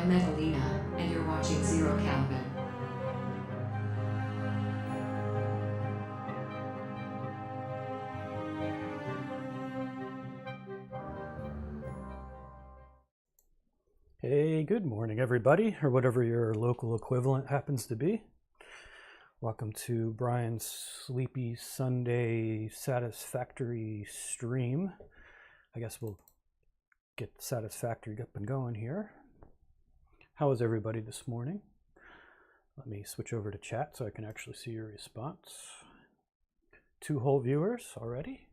I'm Evelina, and you're watching 0Calvin. Hey, good morning, everybody, or whatever your local equivalent happens to be. Welcome to Brian's Sleepy Sunday Satisfactory stream. I guess we'll get Satisfactory up and going here. How is everybody this morning? Let me switch over to chat so I can actually see your response. 2 whole viewers already.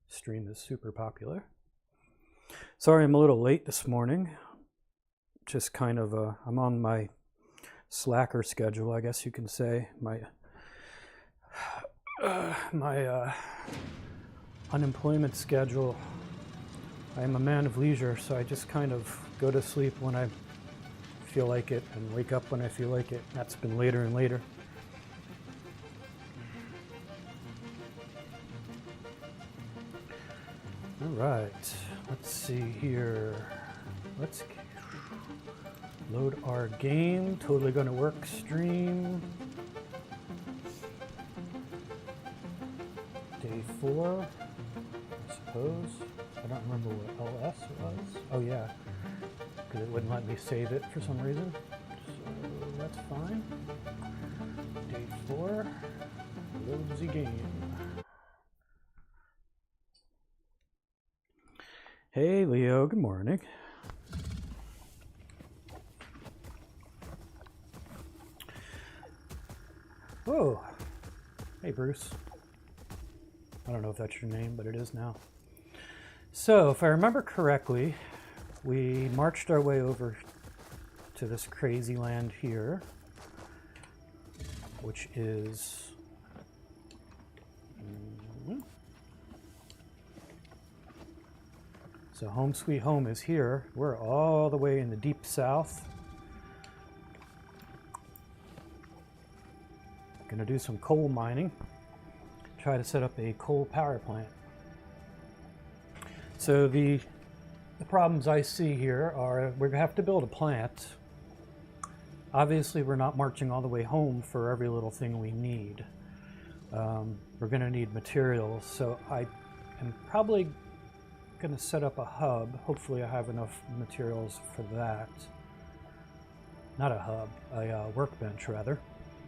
Stream is super popular. Sorry I'm a little late this morning. Just kind of I'm on my slacker schedule, I guess you can say. My unemployment schedule. I am a man of leisure, so I just kind of go to sleep when I feel like it and wake up when I feel like it. That's been later and later. All right, let's see here. Let's load our game. Totally gonna work stream. Day 4, I suppose. I don't remember what LS was. Oh yeah, because it wouldn't let me save it for some reason. So that's fine. Day 4, load the game. Hey Leo, good morning. Whoa. Hey Bruce. I don't know if that's your name, but it is now. So, if I remember correctly, we marched our way over to this crazy land here, which is so Home Sweet Home is here. We're all the way in the deep south. Gonna do some coal mining, try to set up a coal power plant. So the problems I see here are we're gonna have to build a plant. Obviously we're not marching all the way home for every little thing we need. We're gonna need materials, so I am probably gonna set up a hub. Hopefully I have enough materials for that. Not a hub, a workbench rather,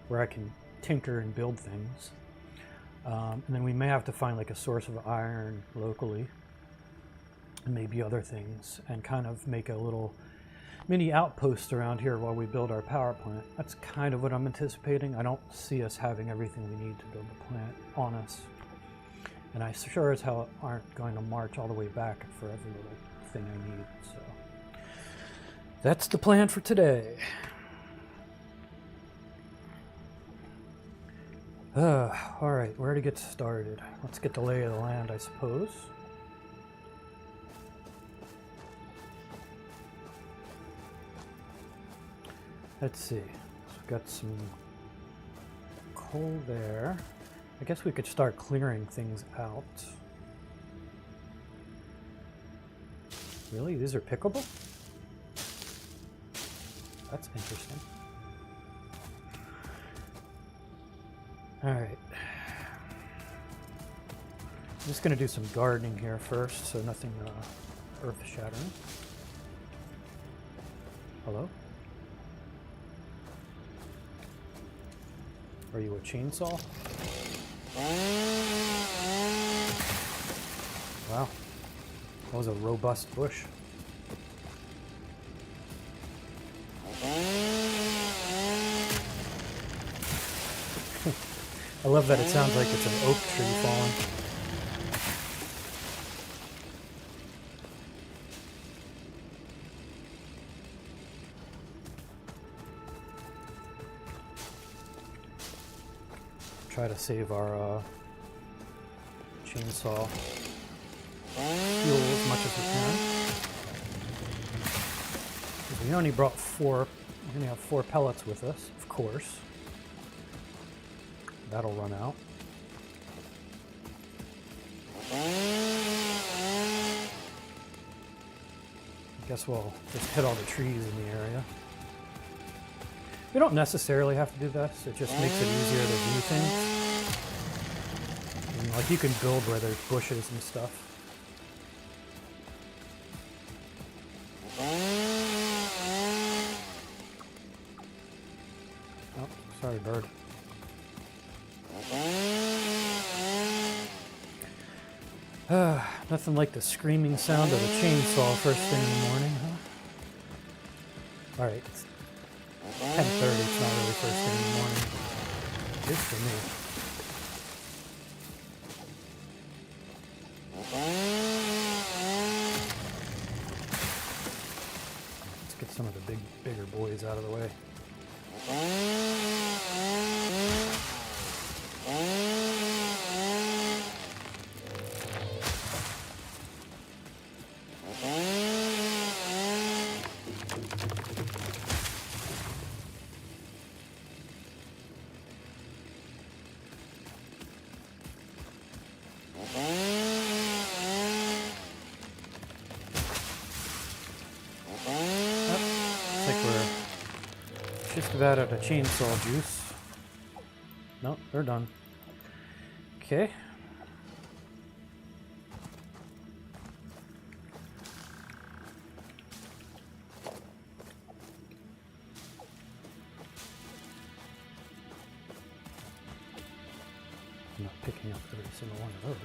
where I can tinker and build things. And then we may have to find like a source of iron locally and maybe other things and kind of make a little mini outpost around here while we build our power plant. That's kind of what I'm anticipating. I don't see us having everything we need to build the plant on us. And I sure as hell aren't going to march all the way back for every little thing I need. So that's the plan for today. All right, where to get started? Let's get the lay of the land, I suppose. Let's see. So we've got some coal there. I guess we could start clearing things out. Really? These are pickable? That's interesting. All right. I'm just going to do some gardening here first, so nothing earth-shattering. Hello? Are you a chainsaw? Wow. That was a robust bush. I love that it sounds like it's an oak tree falling. Try to save our chainsaw fuel as much as we can. We only brought 4, we only have 4 pellets with us, of course. That'll run out. Guess we'll just hit all the trees in the area. You don't necessarily have to do this, it just makes it easier to do things. And like you can build where there's bushes and stuff. Oh, sorry, bird. Nothing like the screaming sound of a chainsaw first thing in the morning, huh? Alright, it's 10:30, it's not really first thing in the morning, but it is for me. Let's get some of the bigger boys out of the way. Just about out of chainsaw juice. Nope, they're done. Okay. I'm not picking up every single one of those.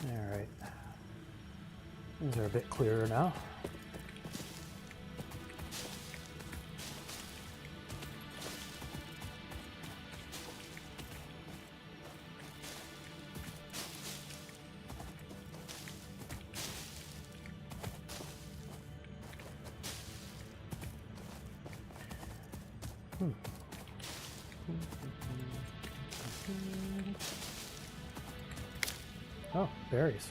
Alright, these are a bit clearer now. Oh, berries.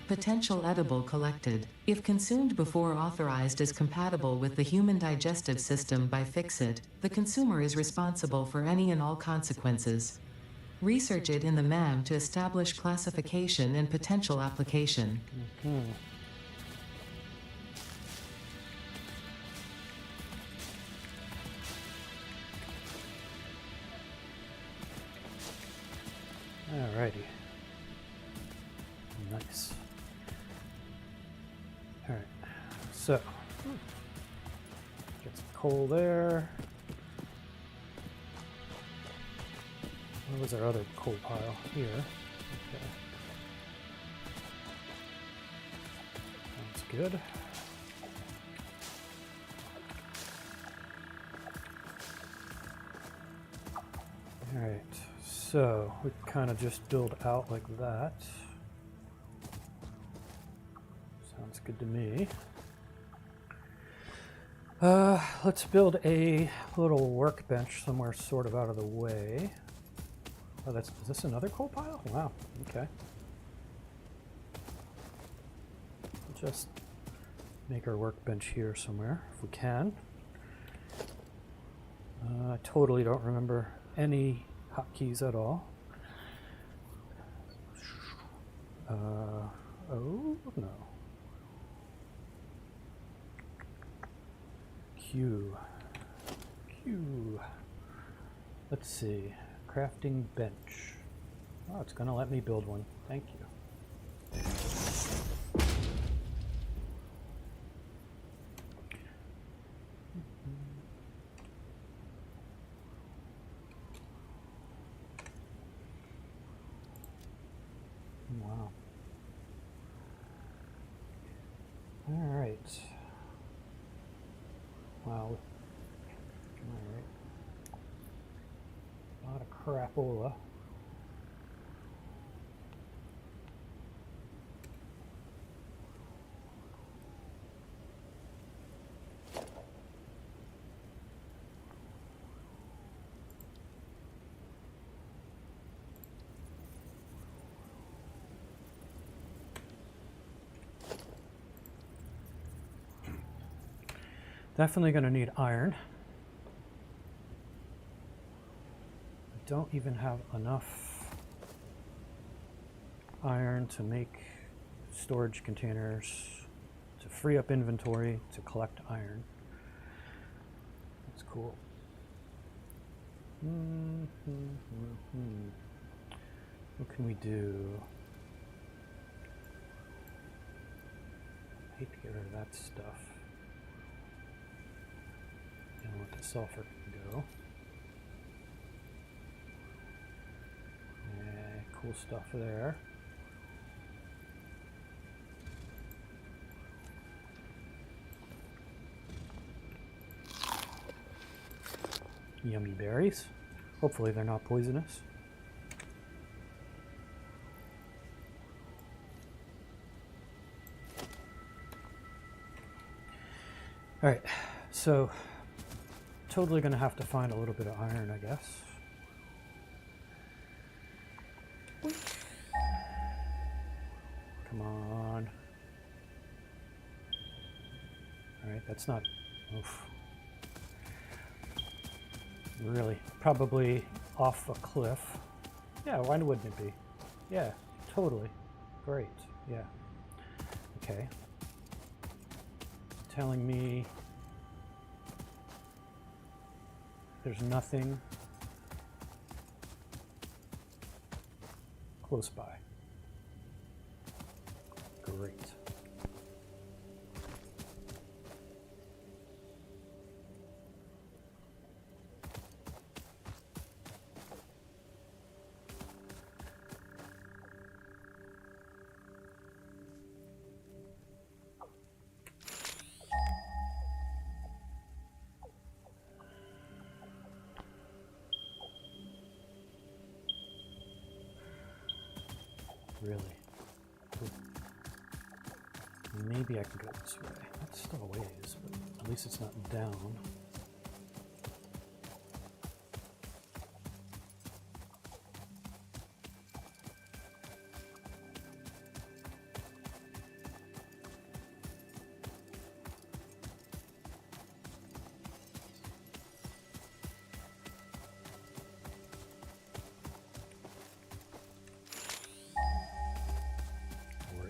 Potential edible collected. If consumed before authorized as compatible with the human digestive system by Fix-It, the consumer is responsible for any and all consequences. Research it in the MAM to establish classification and potential application. Alrighty. Nice. Alright, so get some coal there. Where was our other coal pile? Here. Okay. Sounds good. Alright, so we kind of just build out like that. Sounds good to me. Let's build a little workbench somewhere sort of out of the way. Oh, is this another coal pile? Wow, okay. Just make our workbench here somewhere if we can. I totally don't remember any hotkeys at all. Oh, no. Q. Let's see. Crafting bench. Oh, it's going to let me build one. Thank you. Wow. All right. Wow. All right. A lot of crapola. Definitely going to need iron. I don't even have enough iron to make storage containers to free up inventory to collect iron. That's cool. What can we do? I hate to get rid of that stuff. I don't want the sulfur can go. Yeah, cool stuff there. Yummy berries. Hopefully they're not poisonous. All right, so totally gonna have to find a little bit of iron, I guess. Come on. All right, that's not, oof. Really, probably off a cliff. Yeah, why wouldn't it be? Yeah, totally. Great, yeah. Okay. Telling me there's nothing close by. Great. Really? Cool. Maybe I can go this way. That's still a ways, but at least it's not down.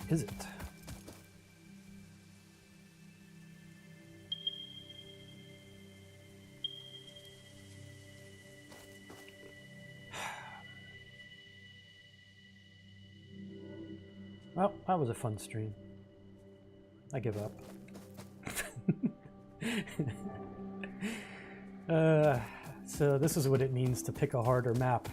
Is it? Well, that was a fun stream. I give up. So this is what it means to pick a harder map.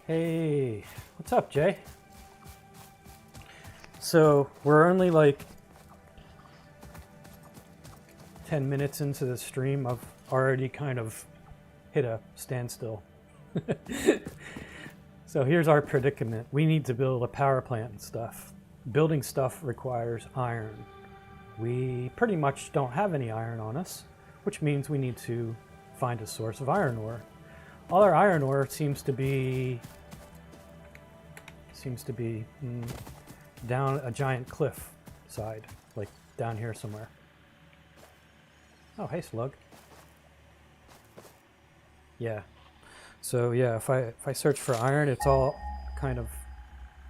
Hey, what's up, Jay? So we're only like 10 minutes into the stream. I've already kind of hit a standstill. So here's our predicament. We need to build a power plant and stuff. Building stuff requires iron. We pretty much don't have any iron on us, which means we need to find a source of iron ore. All our iron ore seems to be down a giant cliff side, like down here somewhere. Oh, hey, slug. Yeah. So yeah, if I search for iron, it's all kind of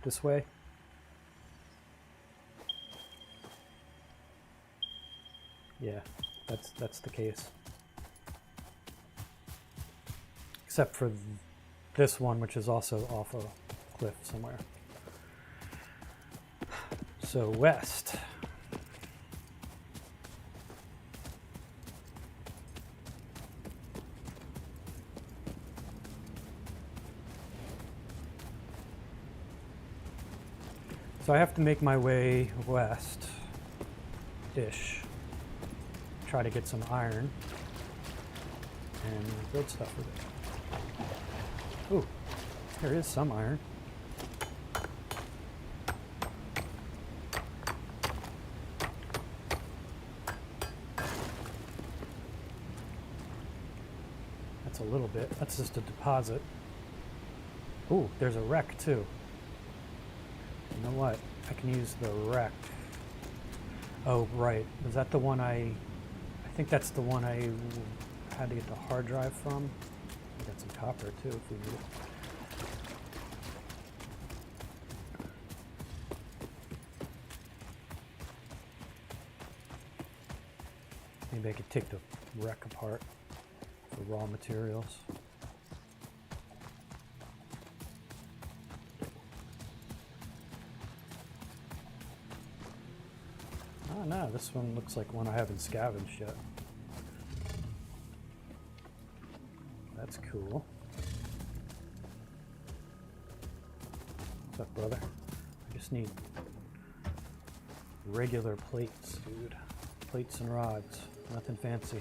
this way. Yeah, that's the case. Except for this one, which is also off a cliff somewhere. So west. So I have to make my way west-ish. Try to get some iron and build stuff with it. Ooh, there is some iron. That's a little bit. That's just a deposit. Ooh, there's a wreck too. You know what? I can use the wreck. Oh, right. Was that the one I think that's the one I had to get the hard drive from. I got some copper too if we need it. Maybe I could take the wreck apart for raw materials. Oh no, this one looks like one I haven't scavenged yet. That's cool. What's up, brother? I just need regular plates, dude. Plates and rods. Nothing fancy.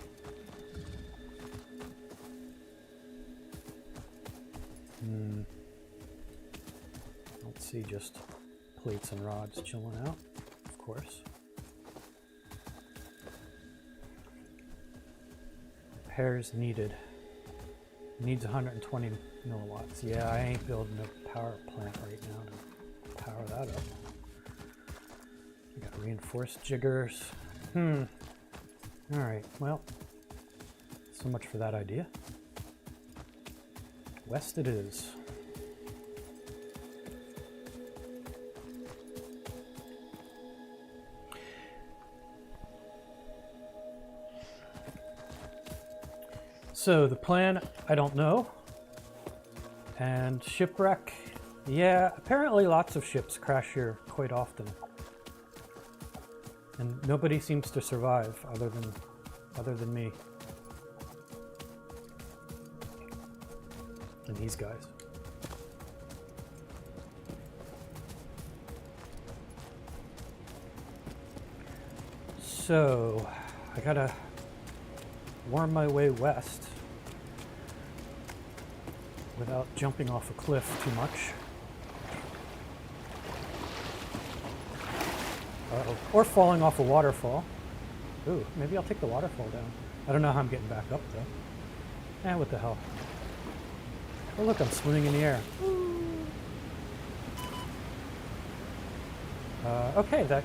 Let's see, just plates and rods chilling out, of course. Repairs needed. Needs 120 milliwatts. Yeah, I ain't building a power plant right now to power that up. I got reinforced jiggers. Alright, well, so much for that idea. West it is. So the plan, I don't know. And shipwreck, yeah, apparently lots of ships crash here quite often. And nobody seems to survive other than me. And these guys. So I gotta worm my way west without jumping off a cliff too much. Uh-oh. Or falling off a waterfall. Ooh, maybe I'll take the waterfall down. I don't know how I'm getting back up though. Eh, what the hell. Oh look, I'm swimming in the air. Okay, that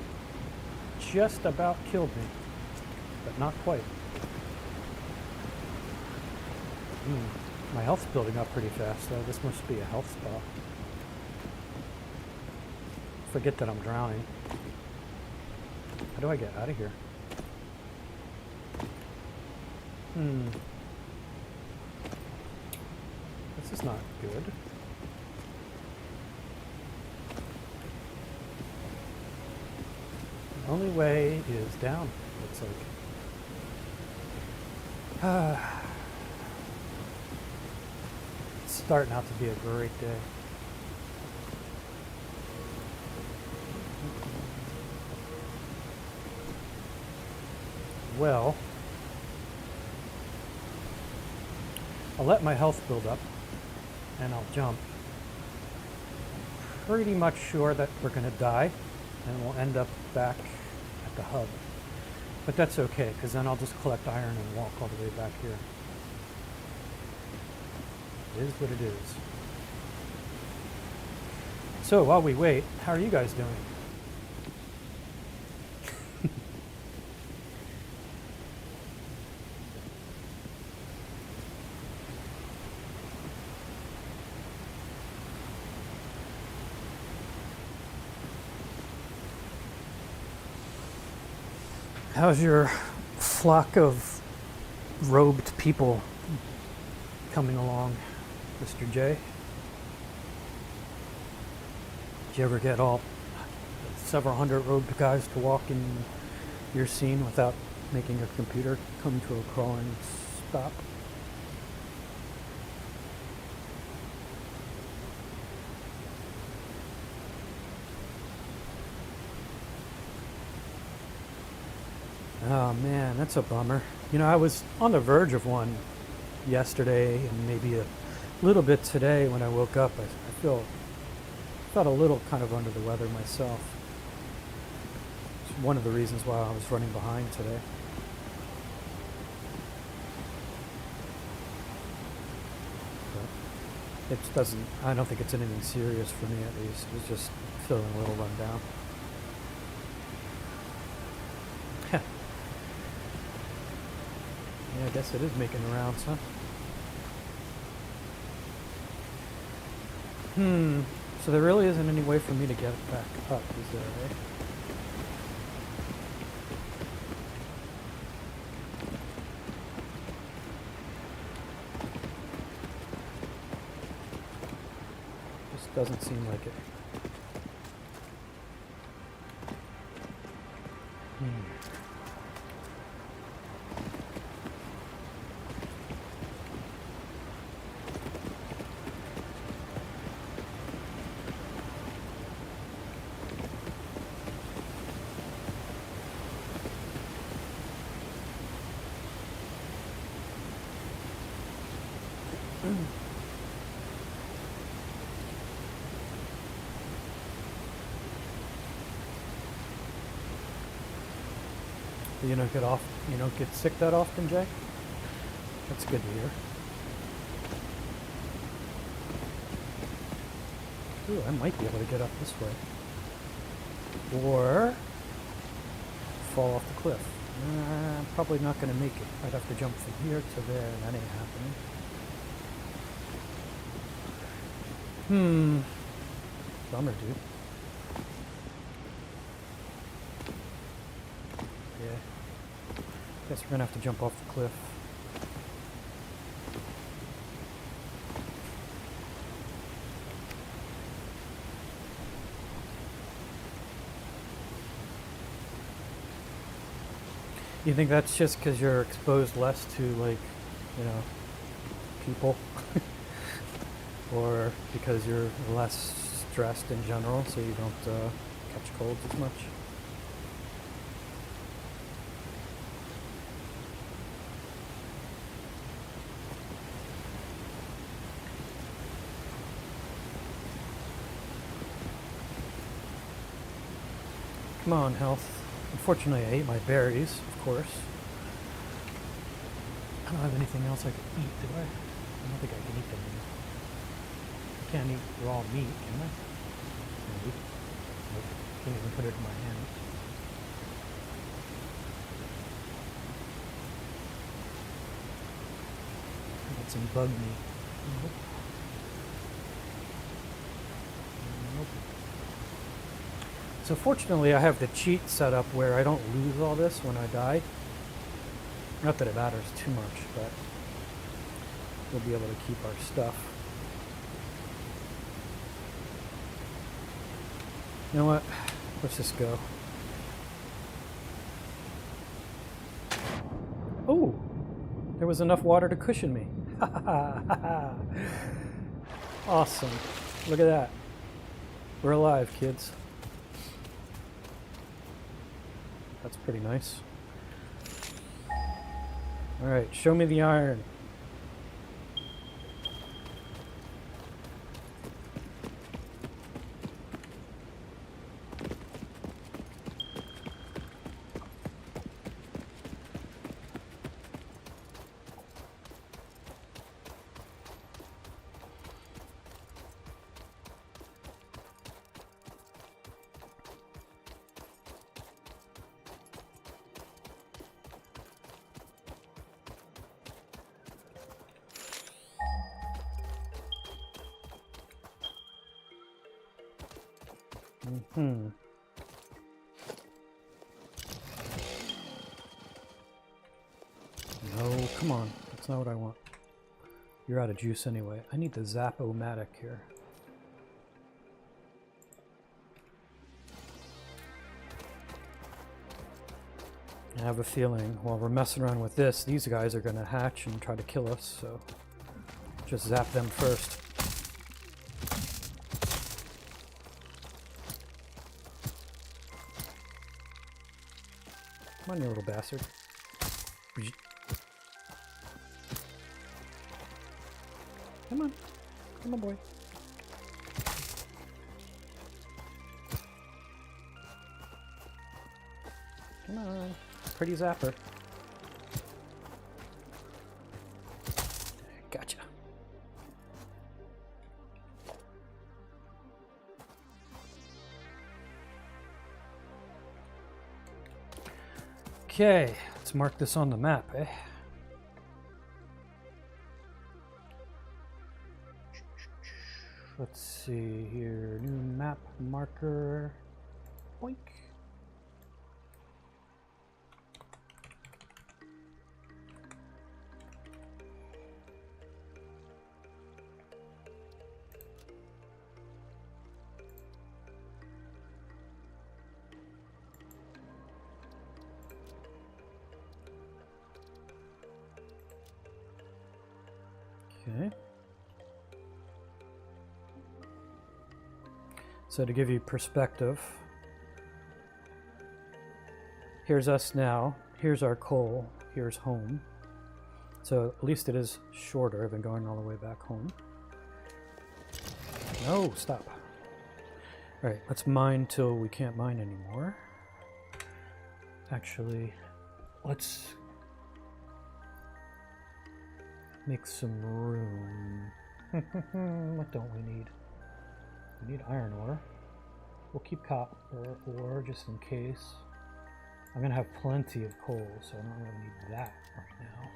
just about killed me, but not quite. My health's building up pretty fast though. This must be a health spa. Forget that I'm drowning. How do I get out of here? This is not good. The only way is down, looks like. It's starting out to be a great day. Well, I'll let my health build up and I'll jump. Pretty much sure that we're going to die and we'll end up back at the hub. But that's okay, because then I'll just collect iron and walk all the way back here. It is what it is. So while we wait, how are you guys doing? How's your flock of robed people coming along, Mr. J? Did you ever get all several hundred robed guys to walk in your scene without making your computer come to a crawling stop? Oh man, that's a bummer. You know, I was on the verge of one yesterday and maybe a little bit today when I woke up. I felt a little kind of under the weather myself. It's one of the reasons why I was running behind today. But it doesn't, I don't think it's anything serious for me at least. It's just feeling a little run down. Yeah, I guess it is making the rounds, huh? So there really isn't any way for me to get it back up, is there, eh? Just doesn't seem like it. You don't get sick that often, Jay? That's good to hear. Ooh, I might be able to get up this way. Or fall off the cliff. I'm probably not going to make it. I'd have to jump from here to there, and that ain't happening. Bummer, dude. Yeah. Guess we're gonna have to jump off the cliff. You think that's just because you're exposed less to, like, people? Or because you're less stressed in general, so you don't catch colds as much? Come on, health. Unfortunately, I ate my berries, of course. I don't have anything else I can eat, do I? I don't think I can eat them anymore. I can't eat raw meat, can I? Maybe. Nope. Can't even put it in my hand. I got some bug meat. Nope. Nope. So fortunately, I have the cheat set up where I don't lose all this when I die. Not that it matters too much, but we'll be able to keep our stuff. You know what? Let's just go. Oh! There was enough water to cushion me. Awesome. Look at that. We're alive, kids. That's pretty nice. Alright, show me the iron. No, come on. That's not what I want. You're out of juice anyway. I need the Zap-O-Matic here. I have a feeling while we're messing around with this, these guys are going to hatch and try to kill us, so just zap them first. Come on, you little bastard. Come on. Come on, boy. Come on. Pretty zapper. Gotcha. Okay, let's mark this on the map, eh? Let's see here. New map marker. Boink. Okay. So to give you perspective, here's us now, here's our coal, here's home. So at least it is shorter than going all the way back home. No, stop. All right, let's mine till we can't mine anymore. Actually, let's make some room. What don't we need? We need iron ore. We'll keep copper ore just in case. I'm gonna have plenty of coal, so I don't really need that right now.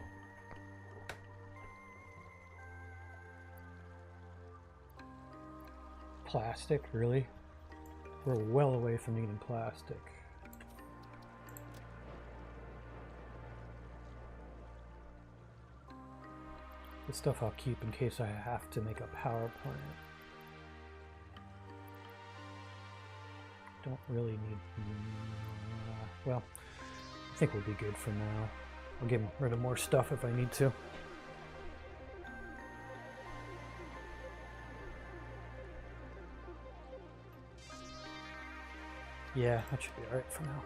Plastic, really? We're well away from needing plastic. This stuff I'll keep in case I have to make a power plant. Don't really need... well, I think we'll be good for now. I'll get rid of more stuff if I need to. Yeah, that should be alright for now.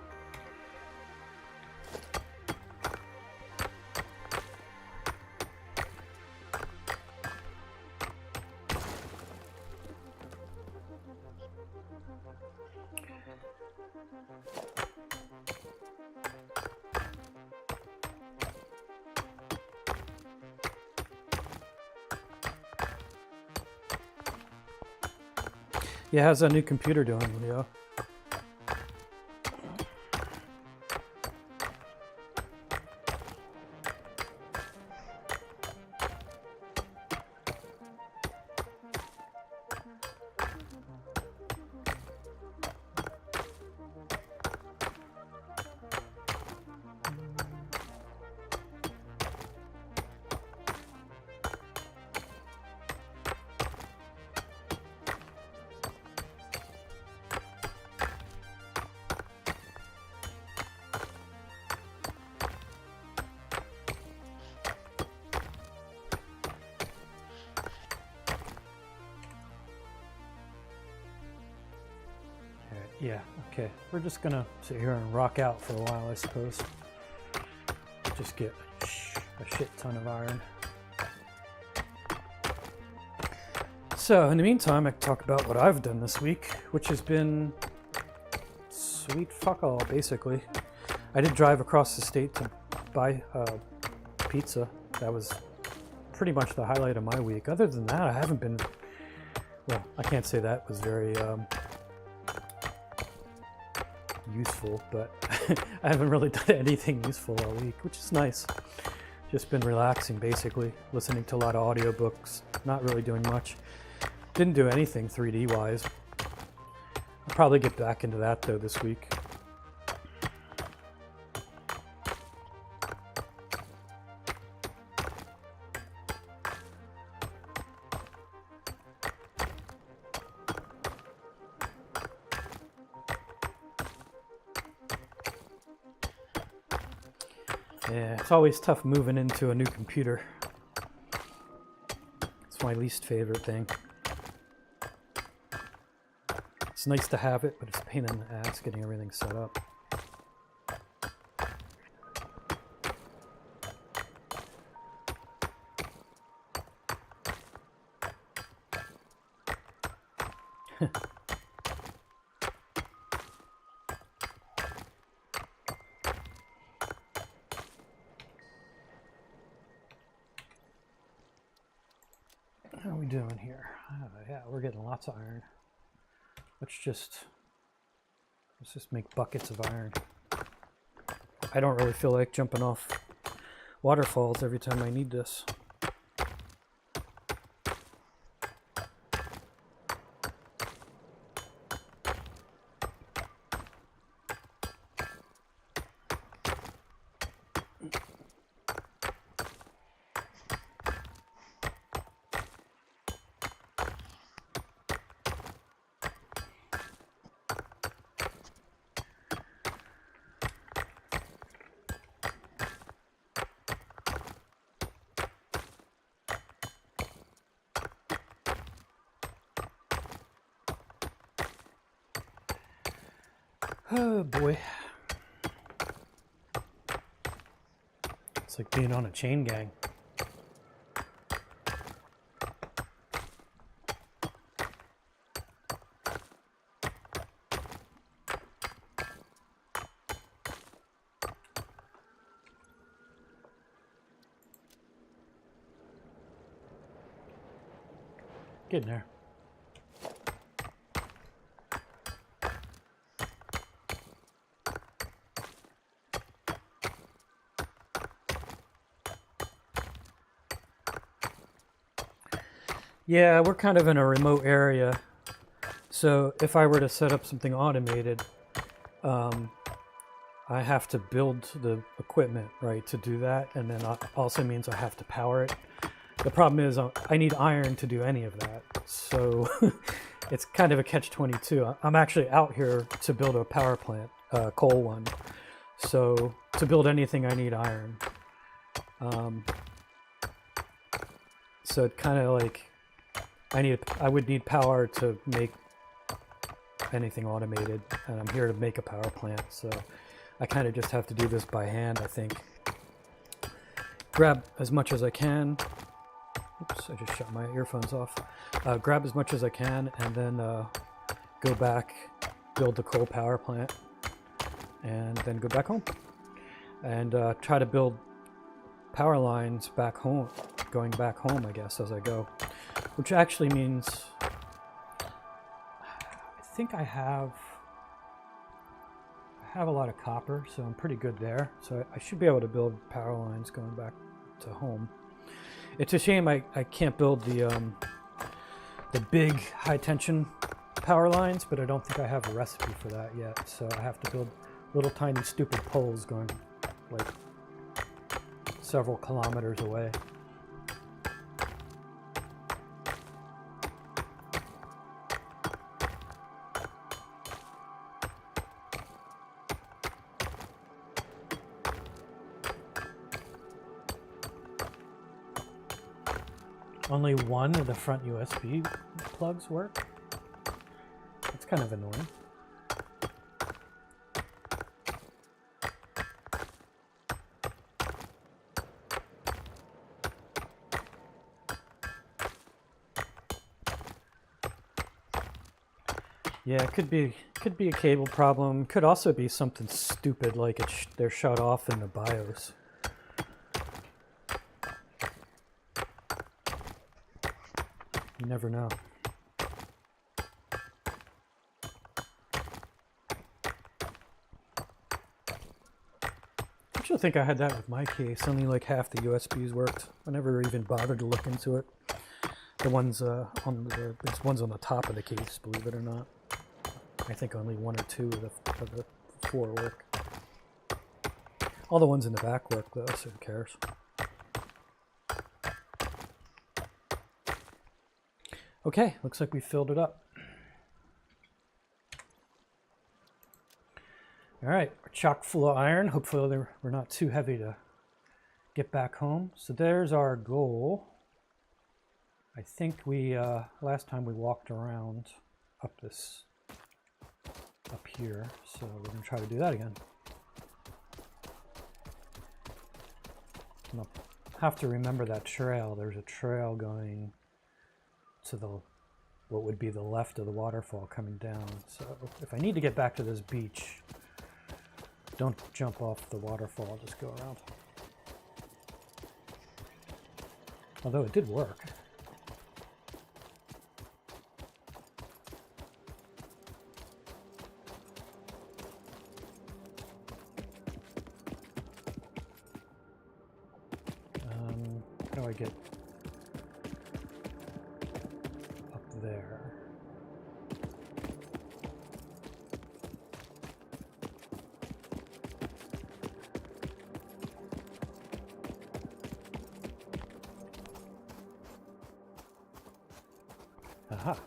Yeah, how's that new computer doing, Leo? Yeah, okay. We're just gonna sit here and rock out for a while, I suppose. Just get a shit ton of iron. So, in the meantime, I can talk about what I've done this week, which has been sweet fuck all, basically. I did drive across the state to buy pizza. That was pretty much the highlight of my week. Other than that, I haven't been... Well, I can't say that was very... useful, but I haven't really done anything useful all week, which is nice. Just been relaxing, basically, listening to a lot of audiobooks, not really doing much. Didn't do anything 3D wise. I'll probably get back into that though this week. Yeah, it's always tough moving into a new computer. It's my least favorite thing. It's nice to have it, but it's a pain in the ass getting everything set up. How are we doing here? Yeah, we're getting lots of iron. Let's just make buckets of iron. I don't really feel like jumping off waterfalls every time I need this. Oh boy. It's like being on a chain gang. Getting there. Yeah, we're kind of in a remote area. So if I were to set up something automated, I have to build the equipment, right, to do that. And then also means I have to power it. The problem is I need iron to do any of that. So it's kind of a catch-22. I'm actually out here to build a power plant, coal one. So to build anything, I need iron. So it kind of like, I would need power to make anything automated, and I'm here to make a power plant, so I kind of just have to do this by hand, I think. Grab as much as I can. Oops, I just shut my earphones off. Grab as much as I can, and then go back, build the coal power plant, and then go back home. And try to build power lines back home, going back home, I guess, as I go. Which actually means, I think I have a lot of copper, so I'm pretty good there. So I should be able to build power lines going back to home. It's a shame I can't build the big high tension power lines, but I don't think I have a recipe for that yet. So I have to build little tiny stupid poles going like several kilometers away. Only one of the front USB plugs work. That's kind of annoying. Yeah, it could be a cable problem. Could also be something stupid like they're shut off in the BIOS. You never know. I actually think I had that with my case. Only like half the USBs worked. I never even bothered to look into it. The ones there's ones on the top of the case, believe it or not. I think only one or two of the four work. All the ones in the back work though, so who cares? Okay, looks like we filled it up. All right, we're chock full of iron. Hopefully we're not too heavy to get back home. So there's our goal. I think we, last time we walked around up here, so we're gonna try to do that again. I'm gonna have to remember that trail. There's a trail going to the what would be the left of the waterfall coming down. So if I need to get back to this beach, don't jump off the waterfall, just go around. Although it did work. How do I get up there? Aha.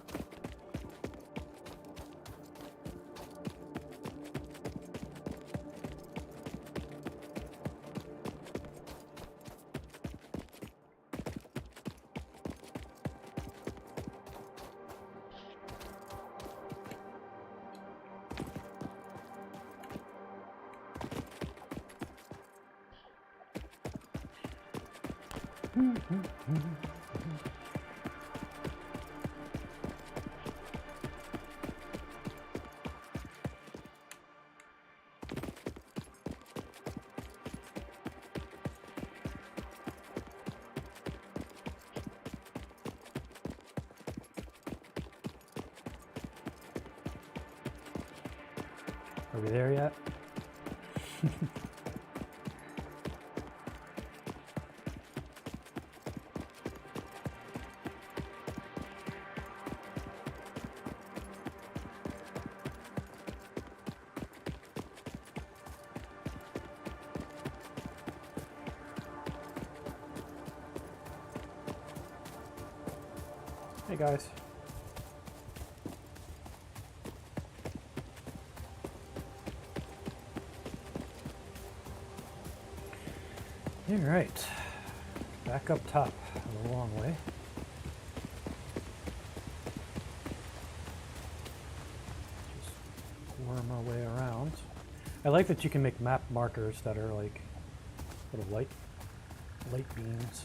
Are we there yet? Hey guys. All right, back up top a long way. Just worm our way around. I like that you can make map markers that are like little light beams.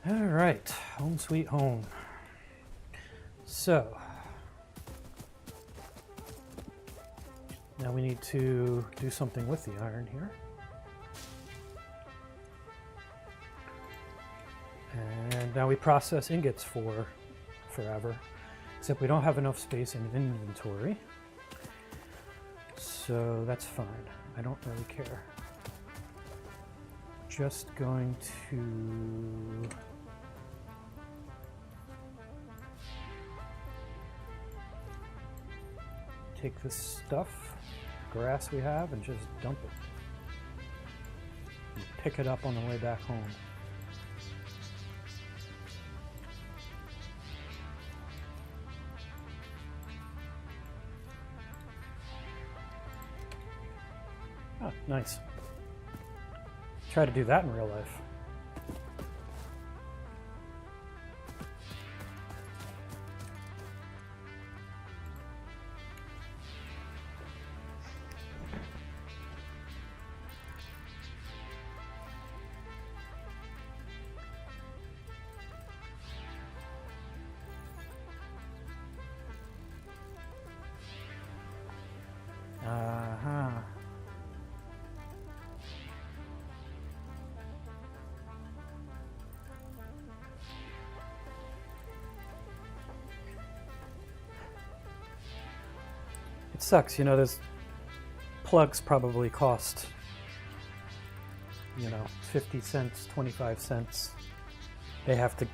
All right, home sweet home. So now we need to do something with the iron here. And now we process ingots for forever, except we don't have enough space in inventory. So that's fine. I don't really care. Just going to take this stuff, grass we have, and just dump it. And pick it up on the way back home. Oh, nice. Try to do that in real life. It sucks, you know, those plugs probably cost, 50 cents, 25 cents. They have to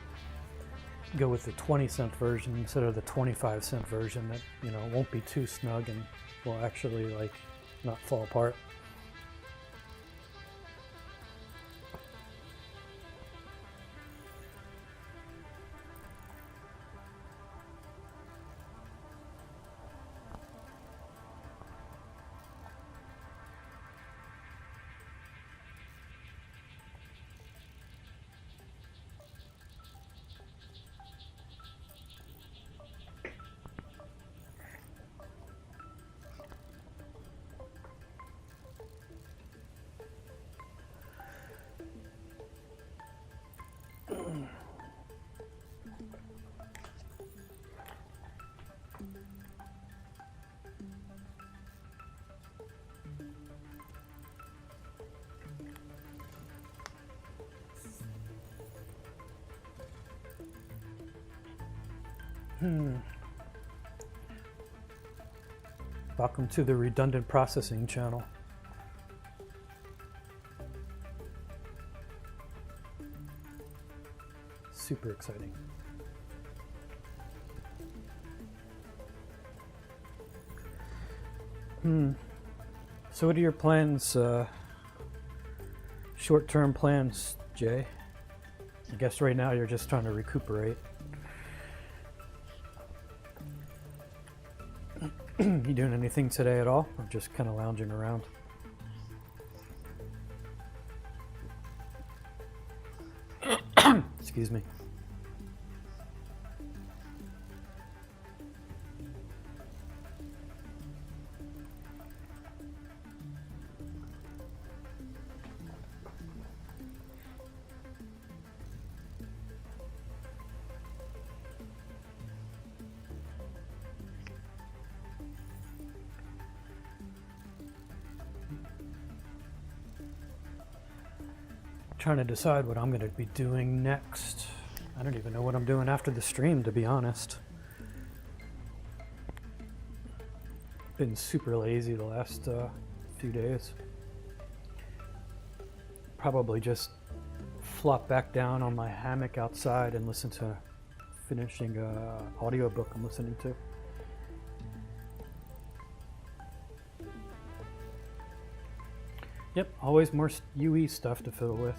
go with the 20-cent version instead of the 25-cent version that, you know, won't be too snug and will actually like not fall apart. Welcome to the redundant processing channel. Super exciting. So what are your plans, short-term plans, Jay? I guess right now you're just trying to recuperate. You doing anything today at all, or just kind of lounging around? Excuse me. Trying to decide what I'm going to be doing next. I don't even know what I'm doing after the stream, to be honest. Been super lazy the last few days. Probably just flop back down on my hammock outside and listen to finishing a audiobook I'm listening to. Yep, always more UE stuff to fiddle with.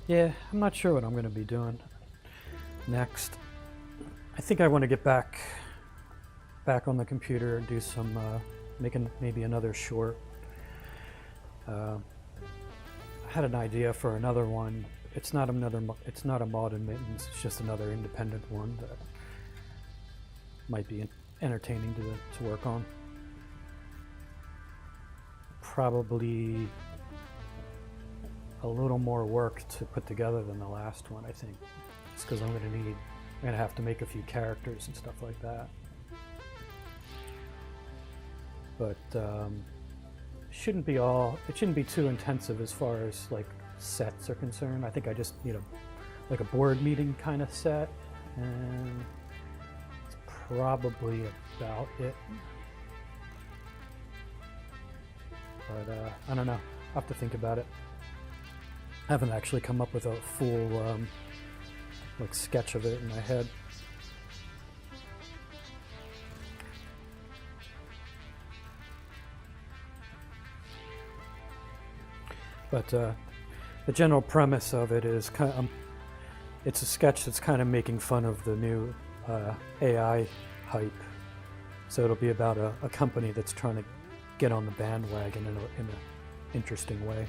Yeah, I'm not sure what I'm going to be doing next. I think I want to get back on the computer and do some making maybe another short. I had an idea for another one. It's not a mod in Mittens. It's just another independent one that might be entertaining to work on. Probably a little more work to put together than the last one, I think. Just because I'm gonna have to make a few characters and stuff like that. But it shouldn't be too intensive as far as like sets are concerned. I think I just need like a board meeting kind of set, and it's probably about it. But I don't know. I'll have to think about it. I haven't actually come up with a full like sketch of it in my head. But the general premise of it is it's a sketch that's kind of making fun of the new AI hype. So it'll be about a company that's trying to get on the bandwagon in an interesting way.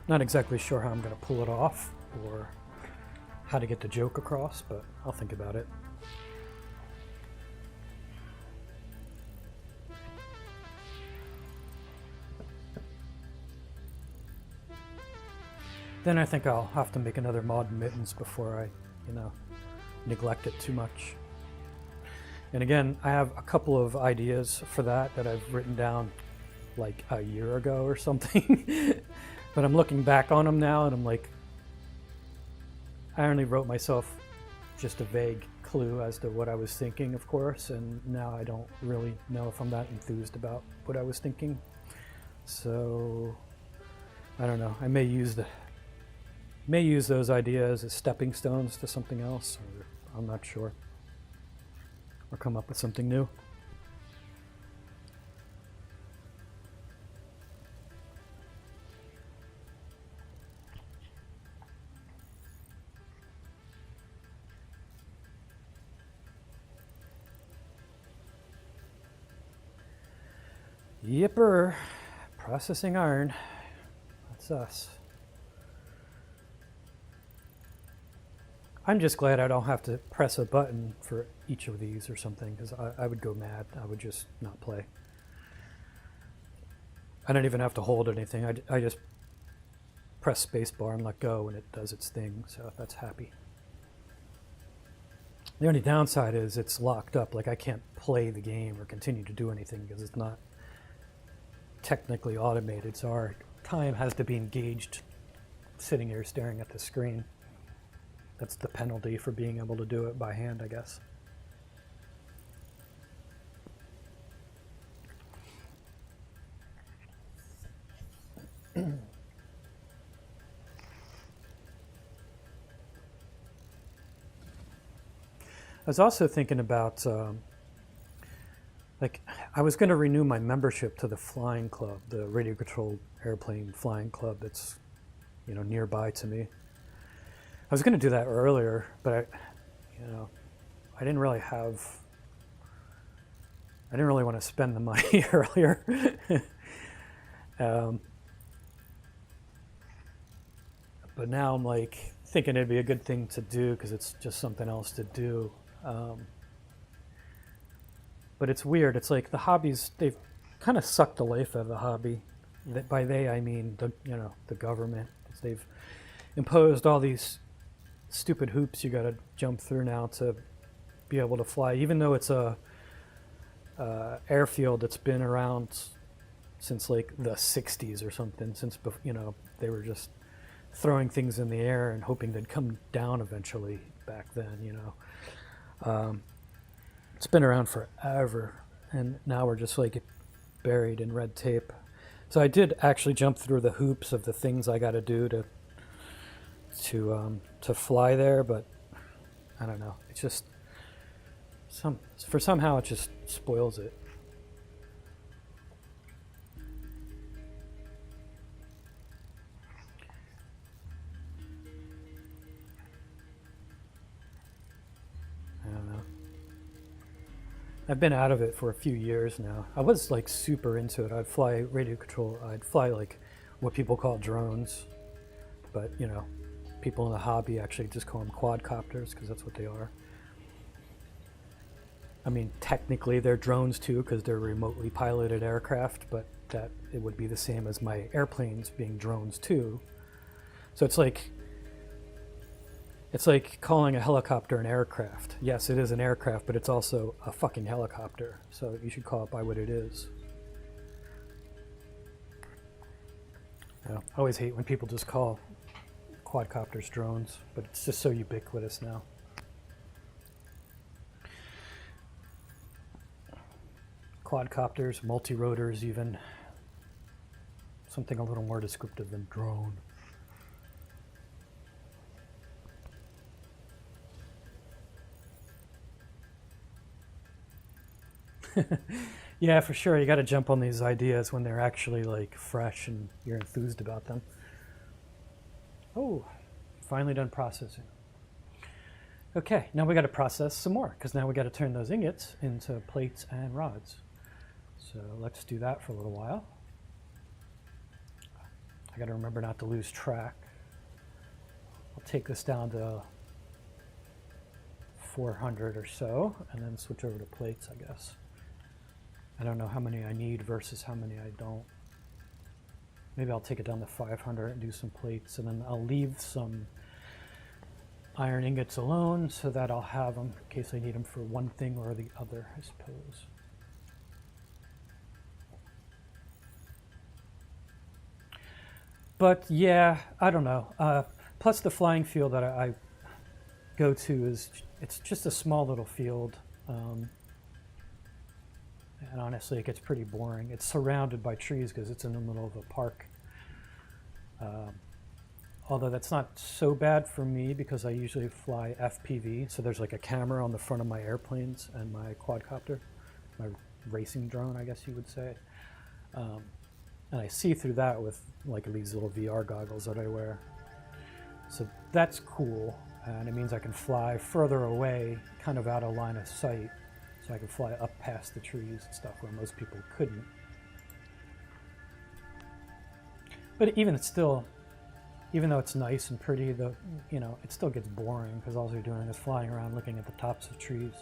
Not exactly sure how I'm going to pull it off or how to get the joke across, but I'll think about it. then I think I'll have to make another mod mittens before I, neglect it too much. And again, I have a couple of ideas for that I've written down like a year ago or something. But I'm looking back on them now and I'm like, I only wrote myself just a vague clue as to what I was thinking, of course, and now I don't really know if I'm that enthused about what I was thinking. So I don't know. I may use those ideas as stepping stones to something else, or I'm not sure. Or come up with something new. Yipper, processing iron. That's us. I'm just glad I don't have to press a button for each of these or something, because I would go mad. I would just not play. I don't even have to hold anything. I just press spacebar and let go and it does its thing, so that's happy. The only downside is it's locked up. Like I can't play the game or continue to do anything because it's not technically automated, so our time has to be engaged sitting here staring at the screen. That's the penalty for being able to do it by hand, I guess. I was also thinking about, like, I was going to renew my membership to the flying club, the radio-controlled airplane flying club that's, nearby to me. I was going to do that earlier, but I didn't really want to spend the money earlier. But now I'm like thinking it'd be a good thing to do because it's just something else to do. But it's weird. It's like the hobbies, they've kind of sucked the life out of the hobby. By they, I mean the government. They've imposed all these stupid hoops you got to jump through now to be able to fly, even though it's a airfield that's been around since like the 60s or something, since they were just throwing things in the air and hoping they'd come down eventually back then. It's been around forever, and now we're just like buried in red tape. So I did actually jump through the hoops of the things I got to do to fly there, but I don't know. It's just somehow it just spoils it. I don't know. I've been out of it for a few years now. I was like super into it. I'd fly radio control. I'd fly like what people call drones, but people in the hobby actually just call them quadcopters because that's what they are. I mean, technically they're drones too because they're remotely piloted aircraft, but that it would be the same as my airplanes being drones too. So it's like calling a helicopter an aircraft. Yes, it is an aircraft, but it's also a fucking helicopter. So you should call it by what it is. I always hate when people just call quadcopters drones, but it's just so ubiquitous now. Quadcopters, multi-rotors even. Something a little more descriptive than drone. Yeah, for sure. You got to jump on these ideas when they're actually like fresh and you're enthused about them. Oh, finally done processing. Okay, now we got to process some more because now we got to turn those ingots into plates and rods. So let's do that for a little while. I got to remember not to lose track. I'll take this down to 400 or so and then switch over to plates, I guess. I don't know how many I need versus how many I don't. Maybe I'll take it down to 500 and do some plates, and then I'll leave some iron ingots alone so that I'll have them in case I need them for one thing or the other, I suppose. But yeah, I don't know. Plus the flying field that I go to it's just a small little field. And honestly, it gets pretty boring. It's surrounded by trees because it's in the middle of a park. Although that's not so bad for me because I usually fly FPV. So there's like a camera on the front of my airplanes and my quadcopter, my racing drone, I guess you would say. And I see through that with like these little VR goggles that I wear. So that's cool. And it means I can fly further away, kind of out of line of sight. So I can fly up past the trees and stuff where most people couldn't. But even though it's nice and pretty, it still gets boring because all you're doing is flying around looking at the tops of trees.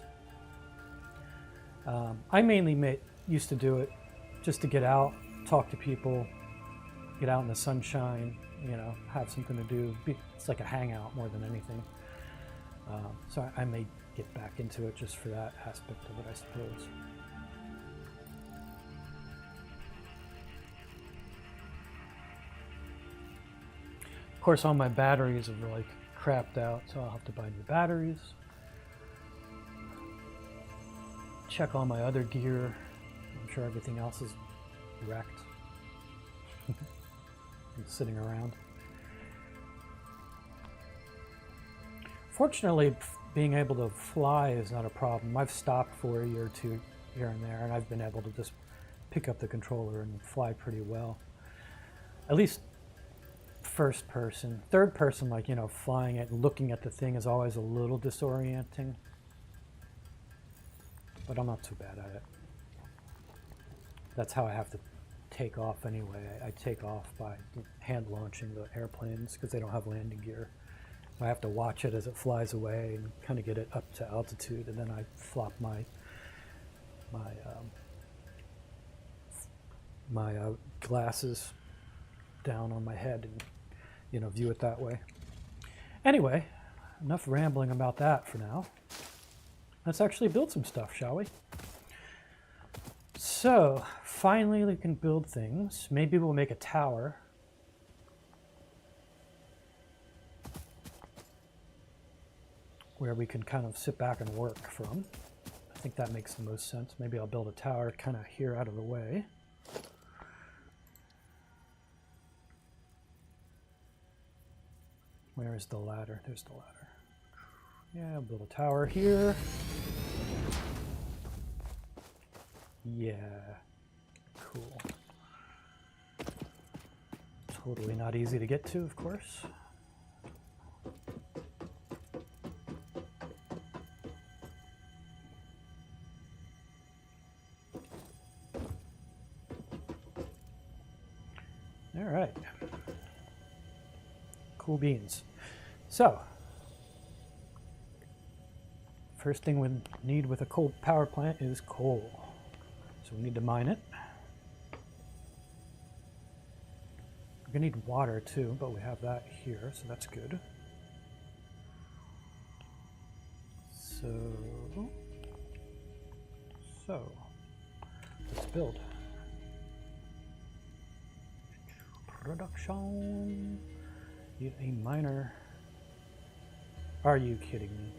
I mainly used to do it just to get out, talk to people, get out in the sunshine, have something to do. It's like a hangout more than anything. So I may get back into it just for that aspect of it, I suppose. Of course, all my batteries are like crapped out, so I'll have to buy new batteries. Check all my other gear. I'm sure everything else is wrecked and sitting around. Fortunately, being able to fly is not a problem. I've stopped for a year or two here and there, and I've been able to just pick up the controller and fly pretty well. At least first person. Third person, like, flying it, looking at the thing is always a little disorienting. But I'm not too bad at it. That's how I have to take off anyway. I take off by hand launching the airplanes because they don't have landing gear. I have to watch it as it flies away and kind of get it up to altitude, and then I flop my glasses down on my head and view it that way. Anyway, enough rambling about that for now. Let's actually build some stuff, shall we? So finally we can build things. Maybe we'll make a tower. Where we can kind of sit back and work from. I think that makes the most sense. Maybe I'll build a tower kind of here out of the way. Where is the ladder? There's the ladder. Yeah, I'll build a tower here. Yeah, cool. Totally not easy to get to, of course. All right. Cool beans. So, first thing we need with a coal power plant is coal. So we need to mine it. We're gonna need water too, but we have that here, so that's good. So let's build. Production. Need a miner. Are you kidding me?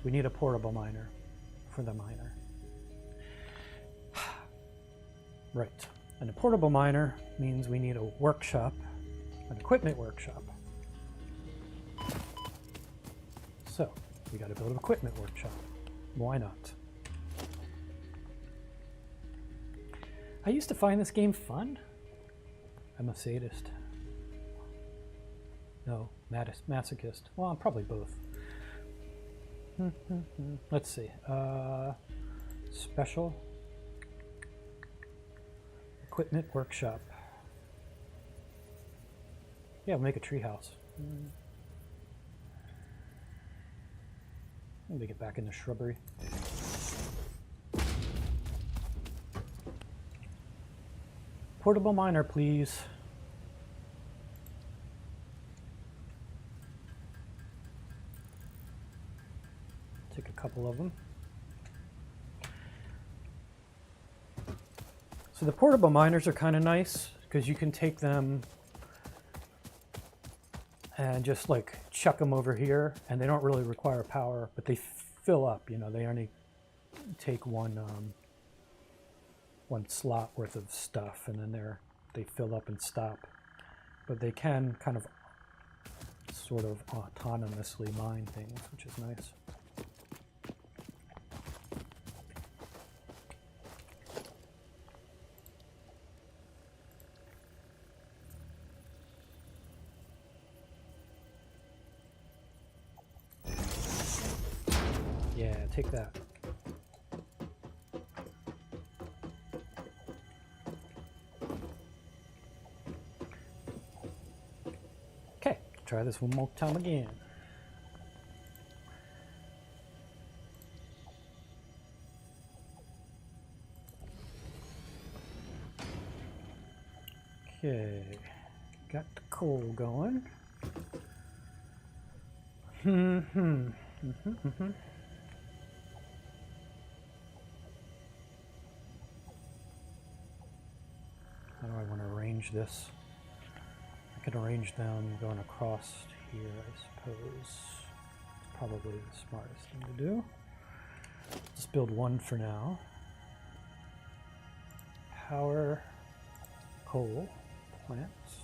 We need a portable miner for the miner. Right. And a portable miner means we need a workshop, an equipment workshop. So we got to build an equipment workshop. Why not? I used to find this game fun. I'm a sadist. No, masochist. Well, I'm probably both. Let's see. Special equipment workshop. Yeah, we'll make a treehouse. Let me get back in the shrubbery. Portable miner, please. take a couple of them. So the portable miners are kind of nice because you can take them and just like chuck them over here, and they don't really require power, but they fill up. You know, they only take one slot worth of stuff, and then they fill up and stop. But they can kind of sort of autonomously mine things, which is nice. Yeah, take that. Okay, try this one more time again. Okay, got the coal going. How do I want to arrange this? I could arrange them going across here, I suppose. It's probably the smartest thing to do. Just build one for now. Power, coal, plants,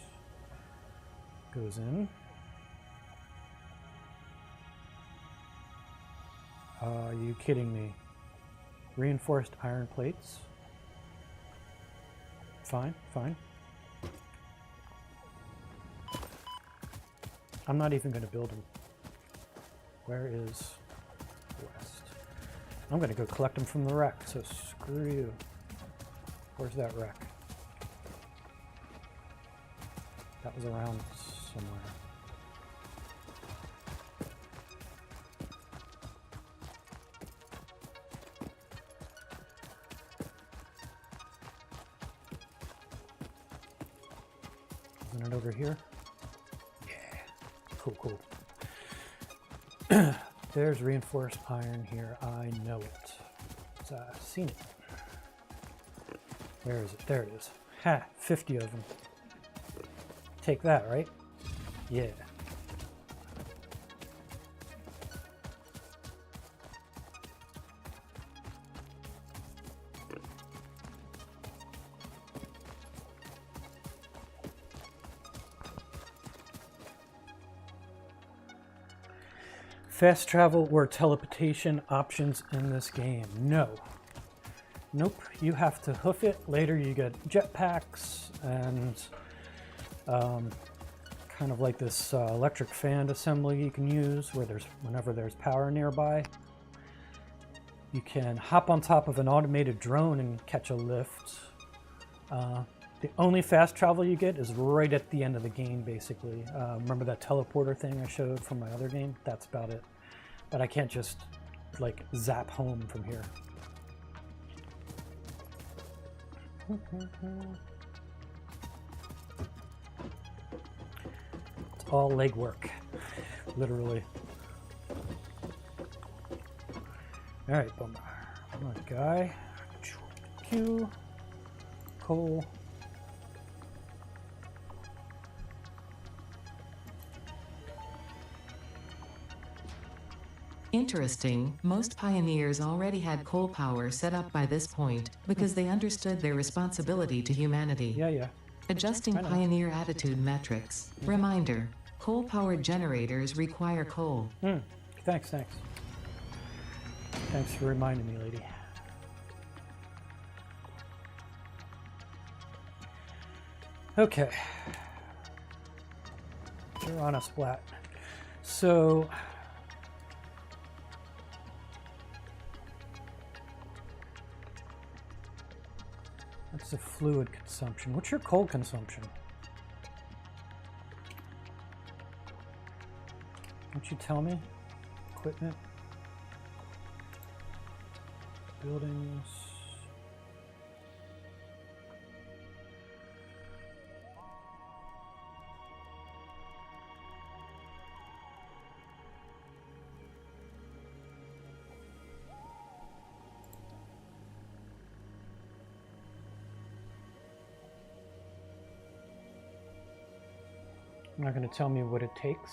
goes in. Are you kidding me? Reinforced iron plates. Fine, fine. I'm not even going to build them. Where is west? I'm going to go collect them from the wreck, so screw you. Where's that wreck? That was around somewhere. Isn't it over here? Yeah. Cool, cool. There's reinforced iron here. I know it. I've seen it. Where is it? There it is. Ha! 50 of them. Take that, right? Yeah. Fast travel or teleportation options in this game? No. Nope. You have to hoof it. Later you get jetpacks and kind of like this electric fan assembly you can use whenever there's power nearby. You can hop on top of an automated drone and catch a lift. The only fast travel you get is right at the end of the game, basically. Remember that teleporter thing I showed from my other game? That's about it. But I can't just like zap home from here. It's all legwork, literally. All right, bummer. Come on, guy. Q. Coal. Interesting, most pioneers already had coal power set up by this point because they understood their responsibility to humanity. Yeah. Adjusting pioneer attitude metrics. Reminder, coal-powered generators require coal. Thanks. Thanks for reminding me, lady. Okay. You're on a splat. So that's the fluid consumption. What's your coal consumption? Won't you tell me? Equipment. Buildings. You're not going to tell me what it takes.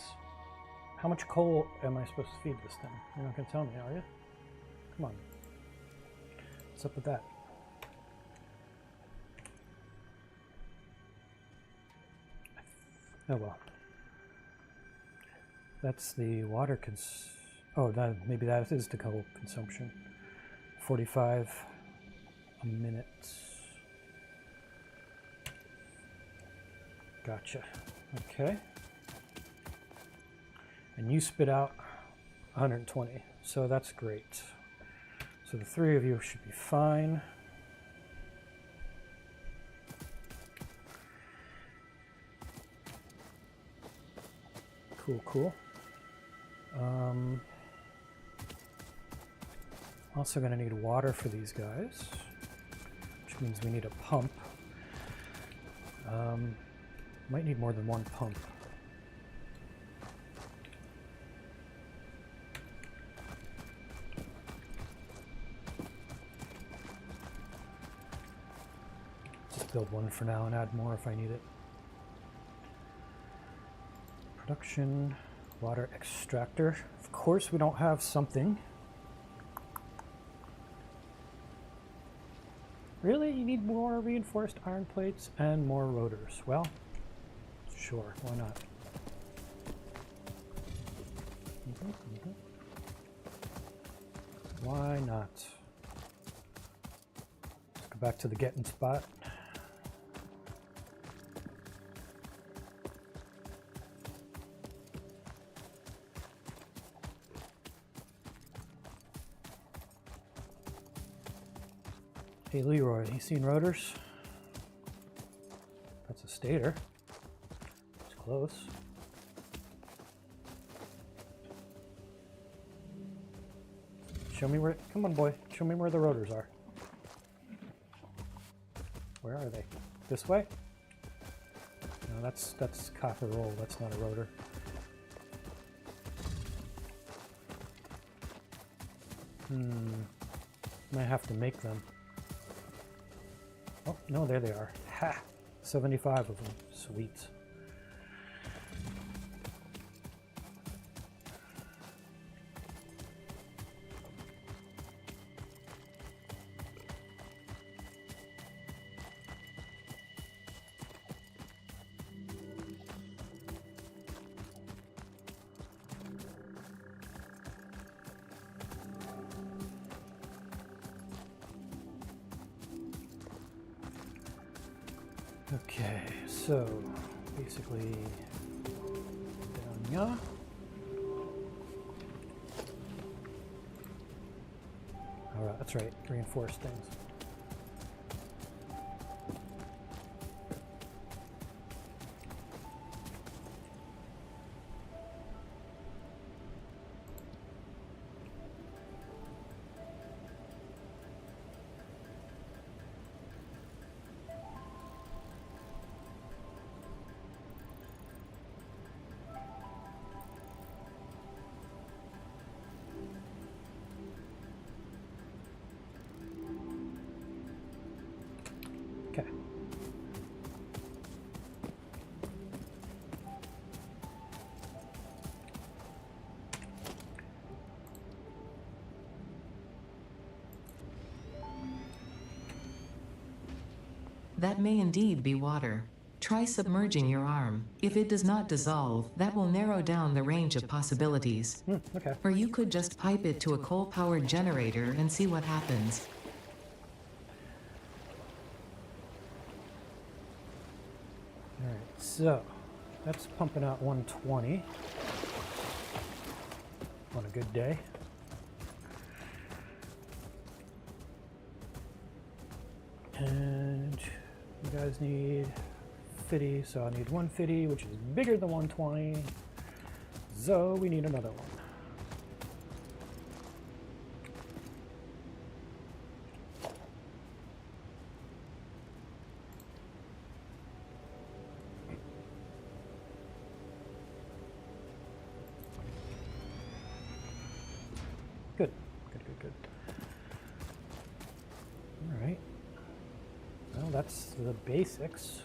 How much coal am I supposed to feed this thing? You're not going to tell me, are you? Come on. What's up with that? Oh well. That's the water maybe that is the coal consumption. 45 a minute. Gotcha. Okay. And you spit out 120, so that's great. So the three of you should be fine. Cool. Also going to need water for these guys, which means we need a pump. Might need more than one pump. Just build one for now and add more if I need it. Production, water extractor. Of course we don't have something. Really? You need more reinforced iron plates and more rotors. Well, sure, why not? Why not? Let's go back to the getting spot. Hey Leroy, you seen rotors? That's a stator. It's close. Show me where, come on boy, show me where the rotors are. Where are they? This way? No, that's copper roll, that's not a rotor. Might have to make them. Oh, no, there they are. Ha! 75 of them. Sweet. Okay, so basically down here. All right, that's right, reinforce things. Okay. That may indeed be water. Try submerging your arm. If it does not dissolve, that will narrow down the range of possibilities. Okay. Or you could just pipe it to a coal-powered generator and see what happens. All right, so that's pumping out 120 on a good day. And you guys need 50, so I need 150, which is bigger than 120. So we need another one. Good. All right. Well, that's the basics.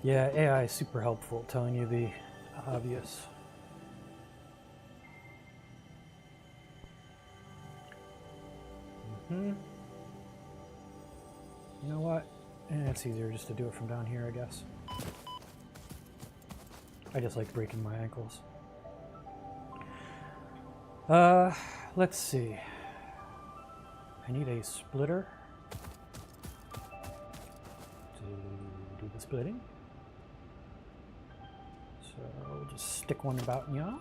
Yeah, AI is super helpful, telling you the obvious. You know what? It's easier just to do it from down here, I guess. I just like breaking my ankles. Let's see. I need a splitter to do the splitting. So we'll just stick one about in ya.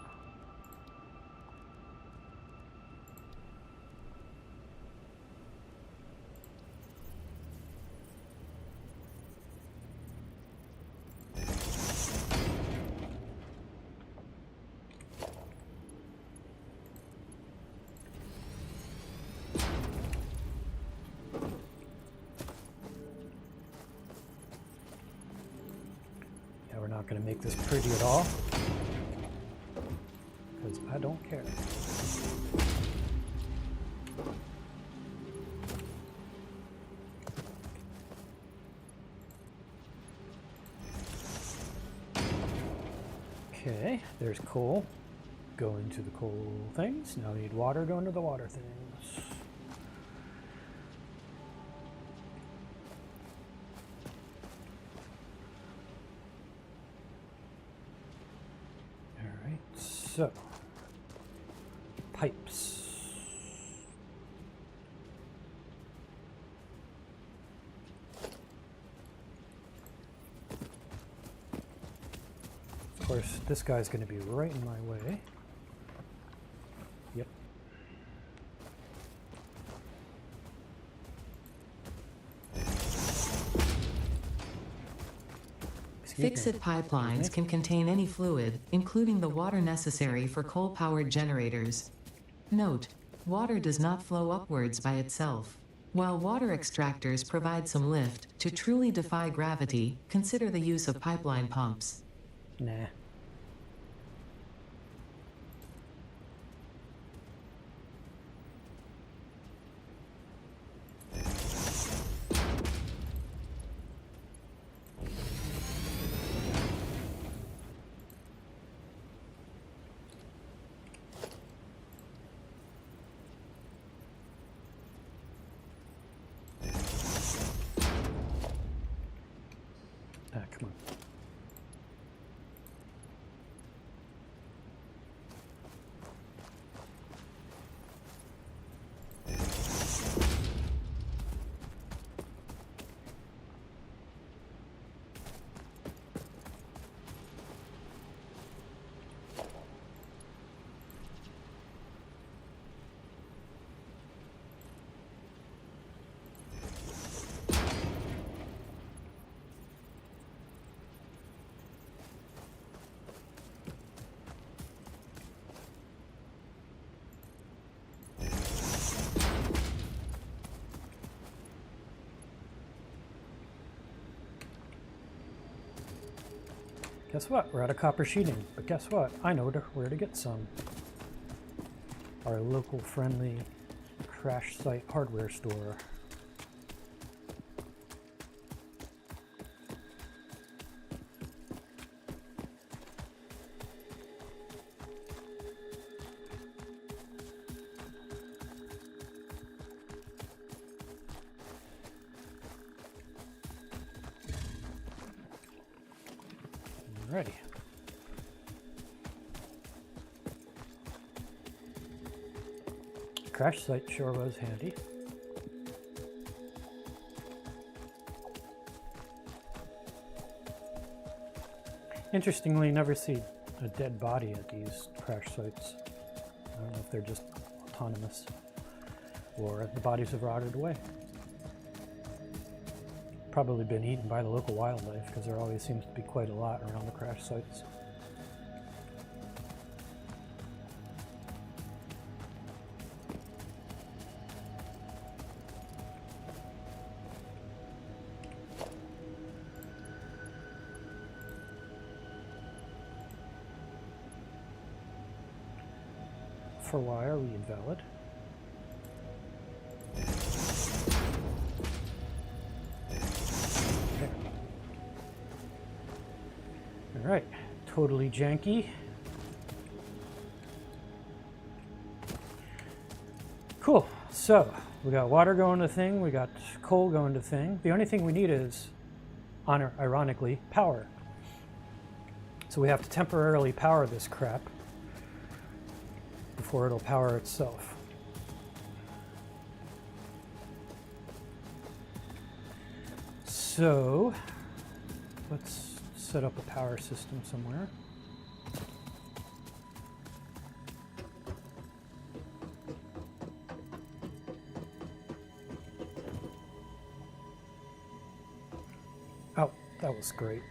We're not going to make this pretty at all, because I don't care. Okay, there's coal. Go into the coal things. Now we need water. Go into the water things. So, pipes. Of course, this guy's going to be right in my way. Yep. Fix-it pipelines can contain any fluid, including the water necessary for coal-powered generators. Note: water does not flow upwards by itself. While water extractors provide some lift, to truly defy gravity, consider the use of pipeline pumps. Nah. Come on. Guess what? We're out of copper sheeting. But guess what? I know where to get some. Our local friendly crash site hardware store. Alrighty. Crash site sure was handy. Interestingly, you never see a dead body at these crash sites. I don't know if they're just autonomous or the bodies have rotted away. Probably been eaten by the local wildlife because there always seems to be quite a lot around the crash sites. For why are we invalid? There. All right, totally janky. Cool, so we got water going to thing, we got coal going to thing. The only thing we need is, ironically, power. So we have to temporarily power this crap before it'll power itself. So let's set up a power system somewhere. Oh, that was great.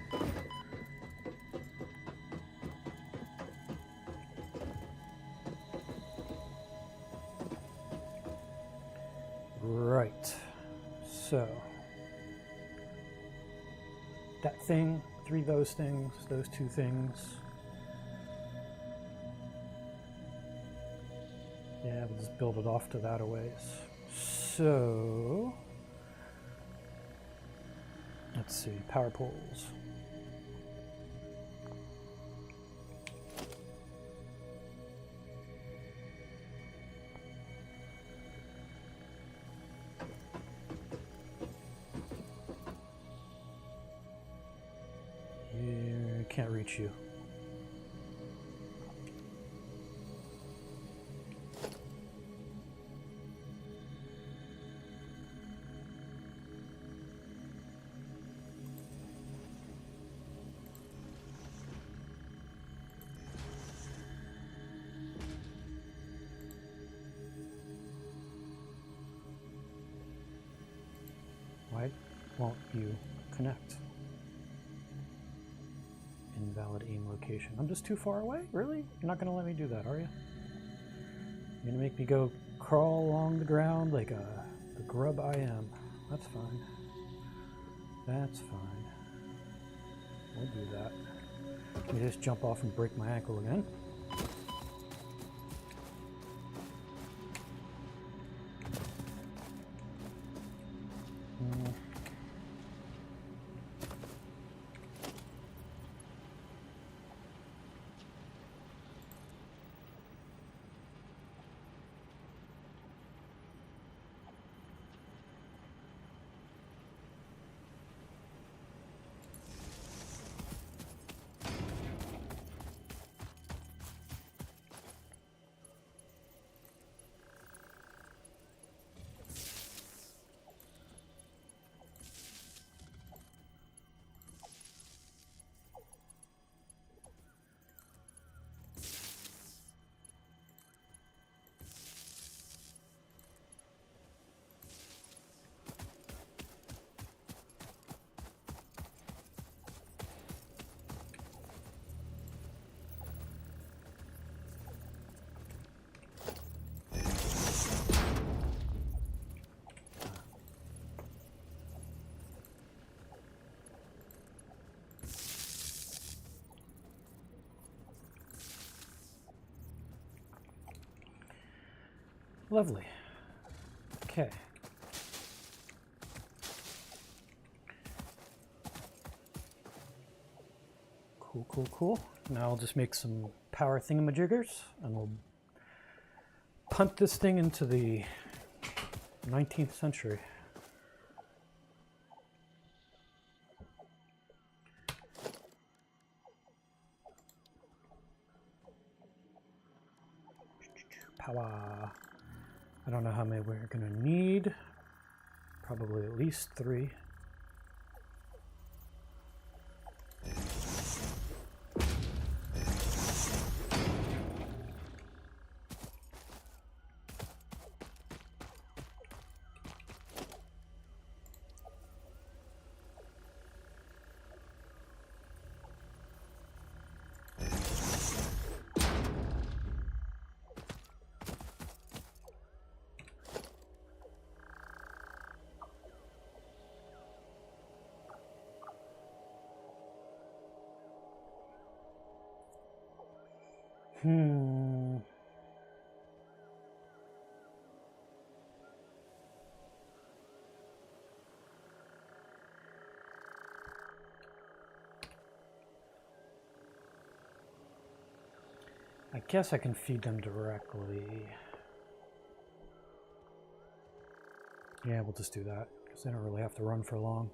Right, so that thing, 3 of those things, those 2 things. Yeah, we'll just build it off to that a ways. So let's see, power poles. Can't reach you. Why won't you connect? Invalid aim location. I'm just too far away? Really? You're not going to let me do that, are you? You're going to make me go crawl along the ground like the grub I am. That's fine. That's fine. We'll do that. Let me just jump off and break my ankle again. Lovely. Okay. Cool, cool, cool. Now I'll just make some power thingamajiggers and we'll punt this thing into the 19th century. Power. I don't know how many we're going to need. Probably at least 3. guess I can feed them directly. Yeah, we'll just do that because they don't really have to run for long.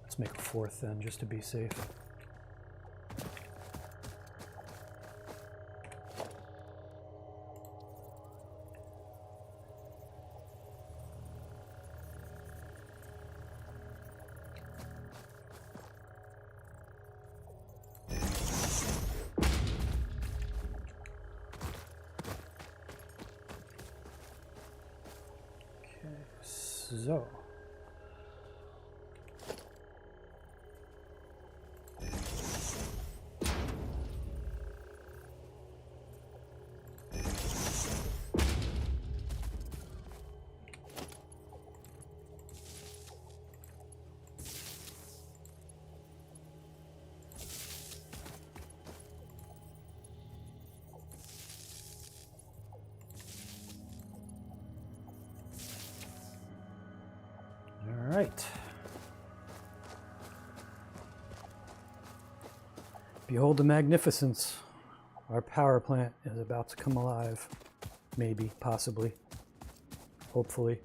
Let's make a fourth then, just to be safe. So, all right. Behold the magnificence. Our power plant is about to come alive. Maybe, possibly, hopefully.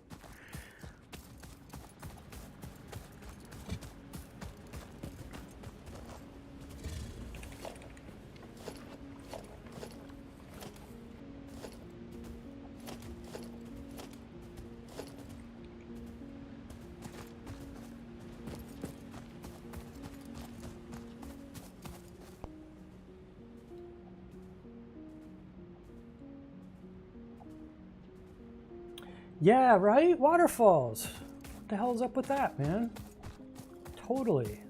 Yeah, right? Waterfalls. What the hell's up with that, man? Totally.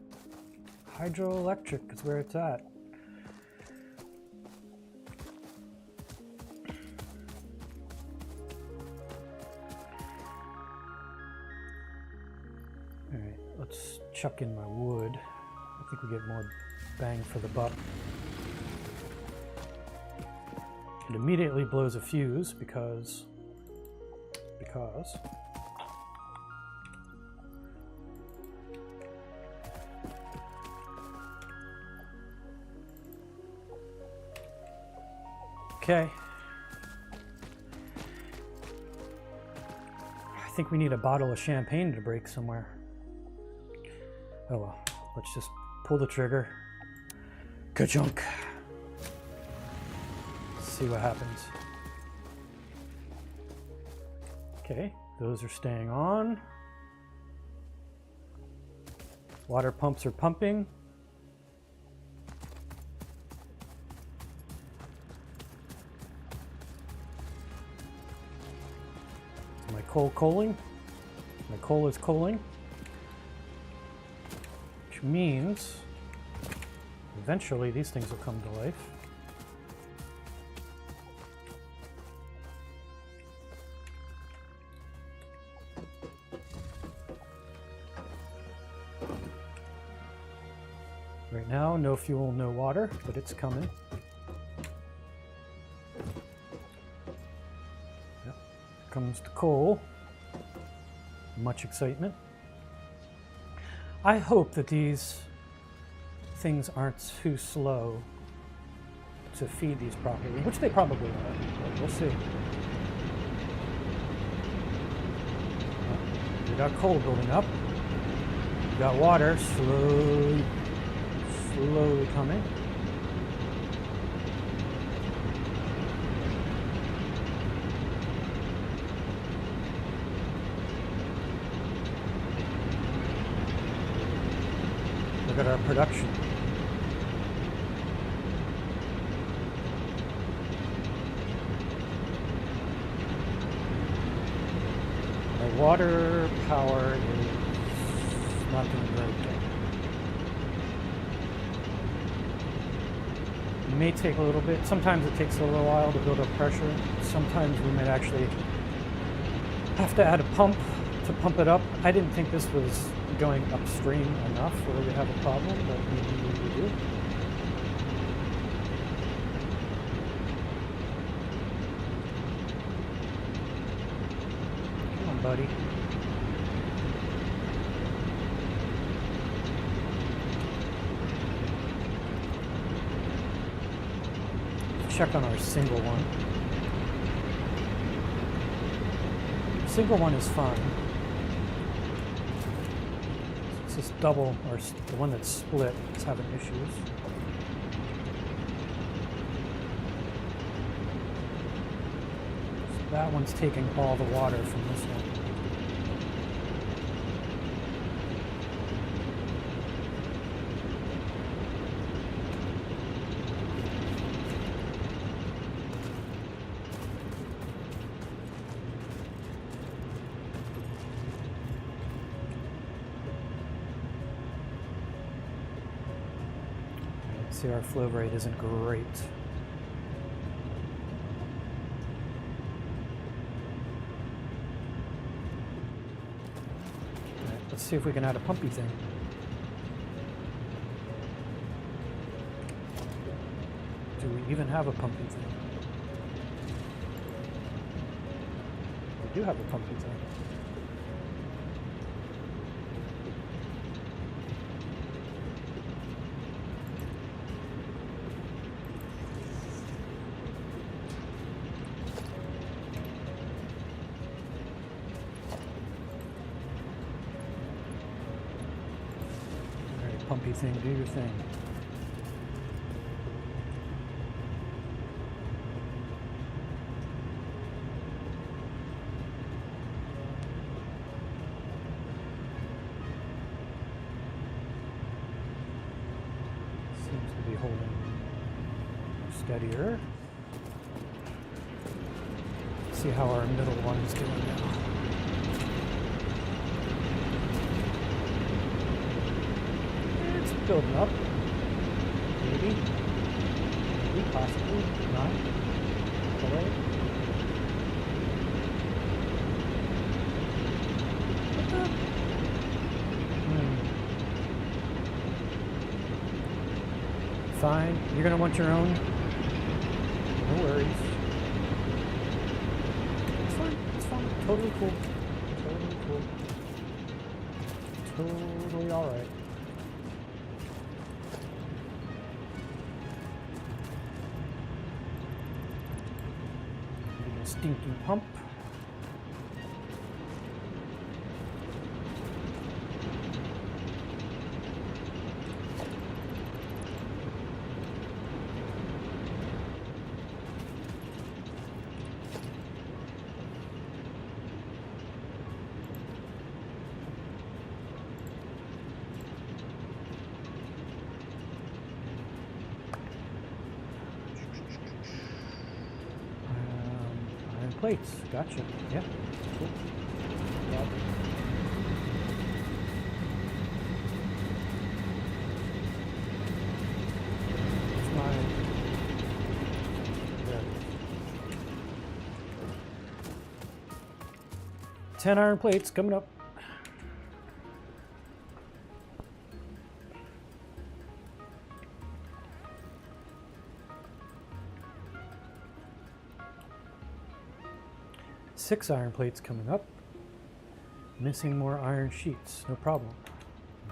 Hydroelectric is where it's at. Alright, let's chuck in my wood. I think we get more bang for the buck. It immediately blows a fuse because okay. I think we need a bottle of champagne to break somewhere. Oh well, let's just pull the trigger. Ka-chunk. See what happens. Okay, those are staying on. Water pumps are pumping. Is my coal coaling? My coal is coaling. Which means eventually these things will come to life. Right now, no fuel, no water, but it's coming. Yep. Here comes the coal. Much excitement. I hope that these things aren't too slow to feed these properly, which they probably are, but we'll see. We got coal building up. We got water slowly coming. Look at our production. Our water power is not doing very good. It may take a little bit. Sometimes it takes a little while to build up pressure. Sometimes we might actually have to add a pump to pump it up. I didn't think this was going upstream enough where we have a problem, but maybe we do. Come on, buddy. check on our single one. Single one is fine. It's this double, or the one that's split, is having issues. So that one's taking all the water from this one. See, our flow rate isn't great. Alright, let's see if we can add a pumpy thing. Do we even have a pumpy thing? We do have a pumpy thing. Pumpy thing, do your thing. Seems to be holding steadier. See how our middle one is doing now. Building up. Maybe. Maybe, possibly. Not. Alright. What the? Fine. You're gonna want your own. No worries. It's fine. It's fine. Totally cool. Totally cool. Totally alright. Stinking pump. Plates, gotcha. Yeah, cool. Yep. That's mine. There. 10 iron plates coming up. Six iron plates coming up. Missing more iron sheets. No problem.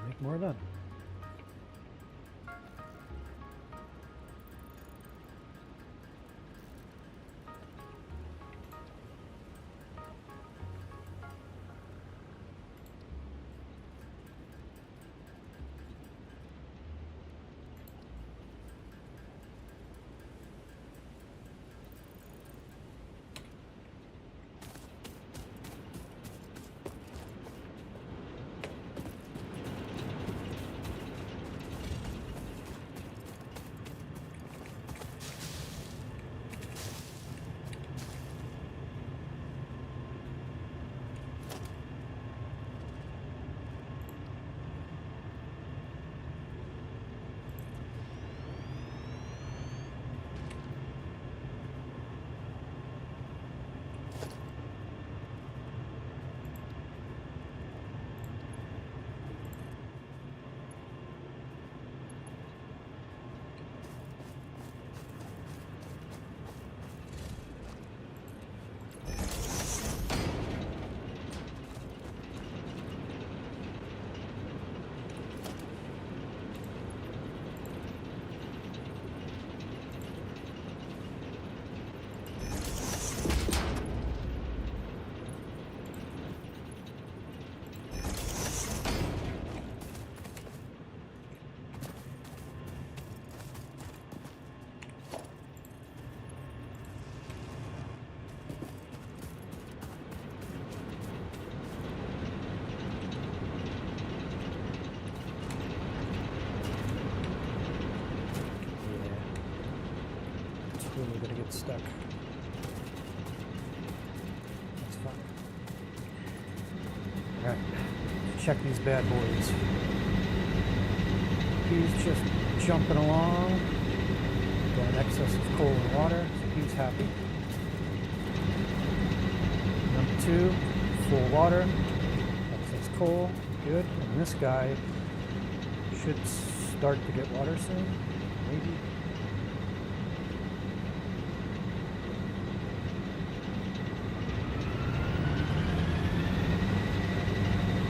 Make more of them. totally gonna get stuck. That's fine. Alright, check these bad boys. He's just jumping along. Got an excess of coal and water, so he's happy. Number 2, full water. Excess coal, good. And this guy should start to get water soon, maybe.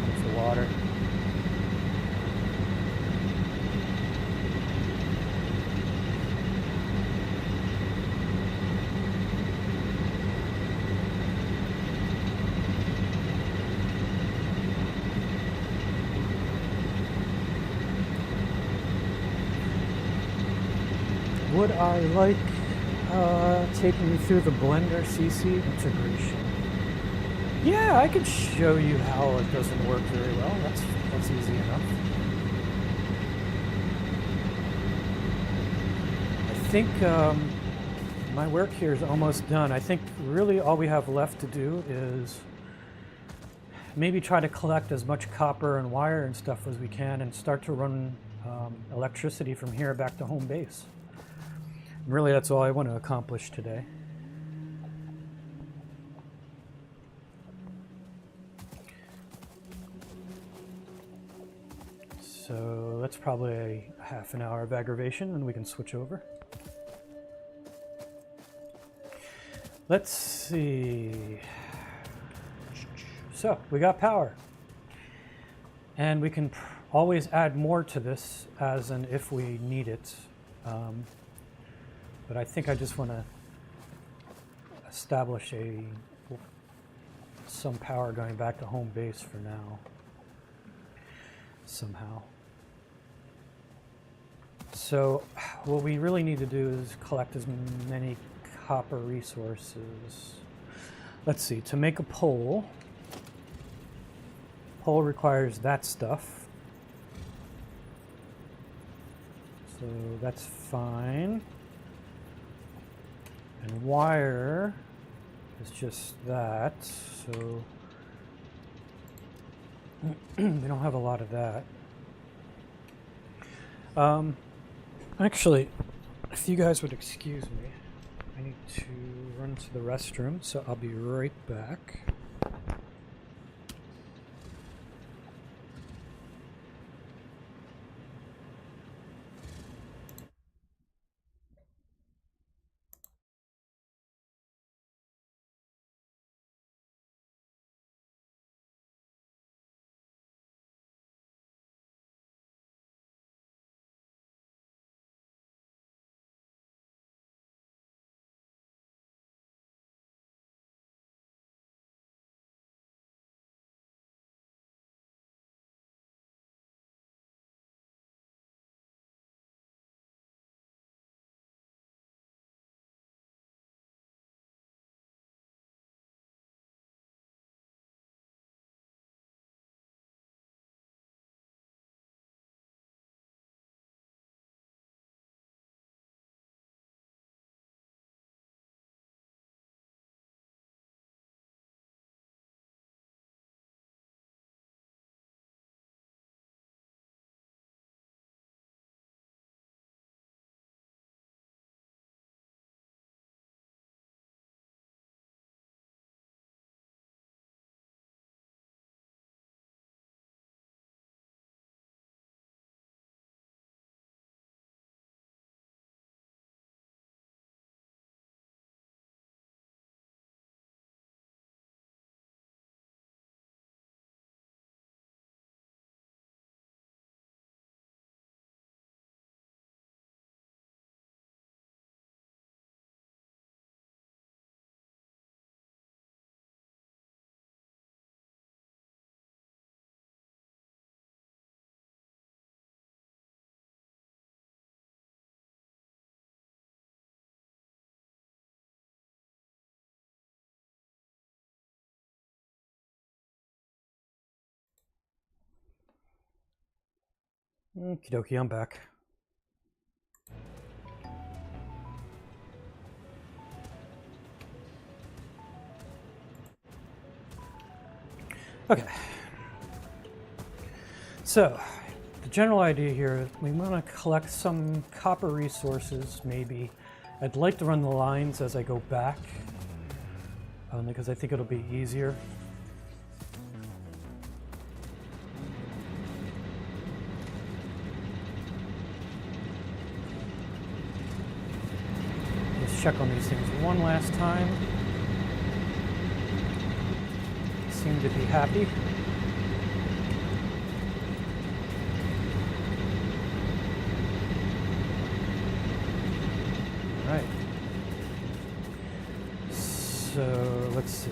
There's the water. Would I like taking you through the Blender CC integration? Yeah, I could show you how it doesn't work very well. That's easy enough. I think my work here is almost done. I think really all we have left to do is maybe try to collect as much copper and wire and stuff as we can and start to run electricity from here back to home base. Really, that's all I want to accomplish today. So that's probably a half an hour of aggravation, and we can switch over. Let's see. So we got power, and we can always add more to this as an if we need it. But I think I just want to establish some power going back to home base for now, somehow. So what we really need to do is collect as many copper resources. Let's see, to make a pole requires that stuff. So that's fine. And wire is just that, so we don't have a lot of that. Actually, if you guys would excuse me, I need to run to the restroom, so I'll be right back. Okie dokie, I'm back. Okay. So, the general idea here is we want to collect some copper resources, maybe. I'd like to run the lines as I go back, because I think it'll be easier. Let's check on these things one last time. Seem to be happy. All right. So let's see.